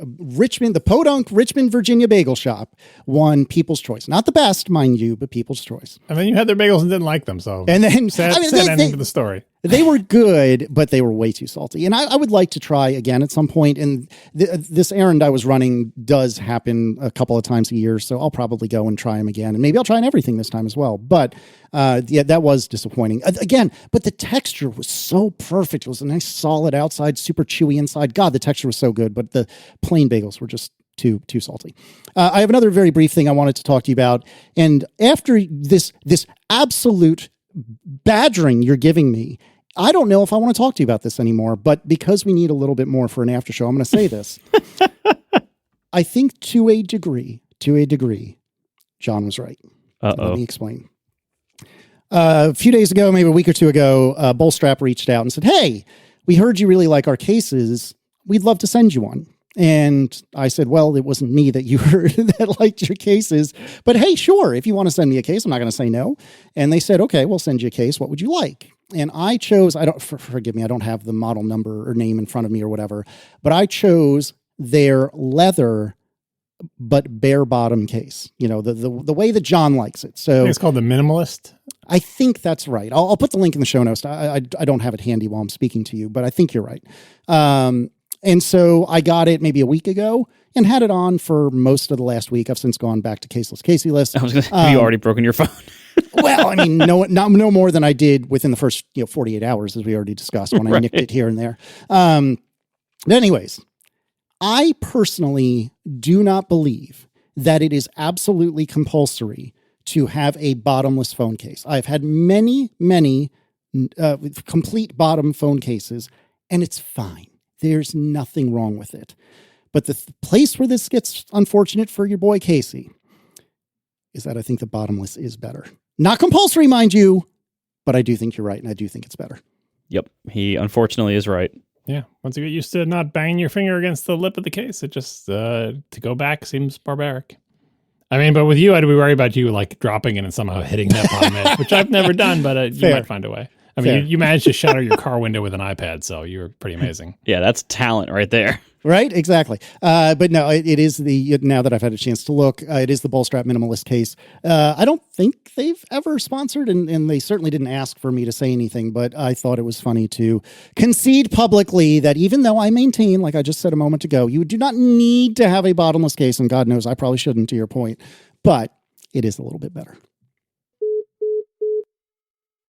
Podunk Richmond, Virginia bagel shop won People's Choice. Not the best, mind you, but People's Choice. And then you had their bagels and didn't like them, so and then sad ending to the story. They were good, but they were way too salty. And I would like to try again at some point. And this errand I was running does happen a couple of times a year, so I'll probably go and try them again. And maybe I'll try everything this time as well. But that was disappointing. Again, but the texture was so perfect. It was a nice solid outside, super chewy inside. God, the texture was so good, but the plain bagels were just too salty. I have another very brief thing I wanted to talk to you about. And after this absolute badgering you're giving me, I don't know if I want to talk to you about this anymore, but because we need a little bit more for an after show, I'm going to say this. I think to a degree, John was right. Let me explain. A few days ago, maybe a week or two ago, Bullstrap reached out and said, hey, we heard you really like our cases. We'd love to send you one. And I said, well, it wasn't me that you heard that liked your cases, but hey, sure. If you want to send me a case, I'm not going to say no. And they said, okay, we'll send you a case. What would you like? And I chose, forgive me, I don't have the model number or name in front of me or whatever, but I chose their leather, but bare bottom case, the way that John likes it. So I think it's called the Minimalist. I think that's right. I'll put the link in the show notes. I don't have it handy while I'm speaking to you, but I think you're right. And so I got it maybe a week ago and had it on for most of the last week. I've since gone back to caseless Casey list. I was going to say, have you already broken your phone? Well, I mean, no more than I did within the first 48 hours, as we already discussed when I nicked it here and there. But anyways, I personally do not believe that it is absolutely compulsory to have a bottomless phone case. I've had many complete bottom phone cases, and it's fine. There's nothing wrong with it. But the place where this gets unfortunate for your boy Casey is that I think the bottomless is better. Not compulsory, mind you, but I do think you're right, and I do think it's better. Yep, he unfortunately is right. Yeah, once you get used to not banging your finger against the lip of the case, it just, to go back seems barbaric. I mean, but with you, I'd be worried about you like dropping it and somehow hitting that bottom edge, which I've never done, but you might find a way. I mean, you managed to shatter your car window with an iPad, so you're pretty amazing. Yeah, that's talent right there. Right, exactly. But no, it is now that I've had a chance to look, it is the Bullstrap minimalist case. I don't think they've ever sponsored, and they certainly didn't ask for me to say anything, but I thought it was funny to concede publicly that even though I maintain, like I just said a moment ago, you do not need to have a bottomless case, and God knows I probably shouldn't, to your point, but it is a little bit better.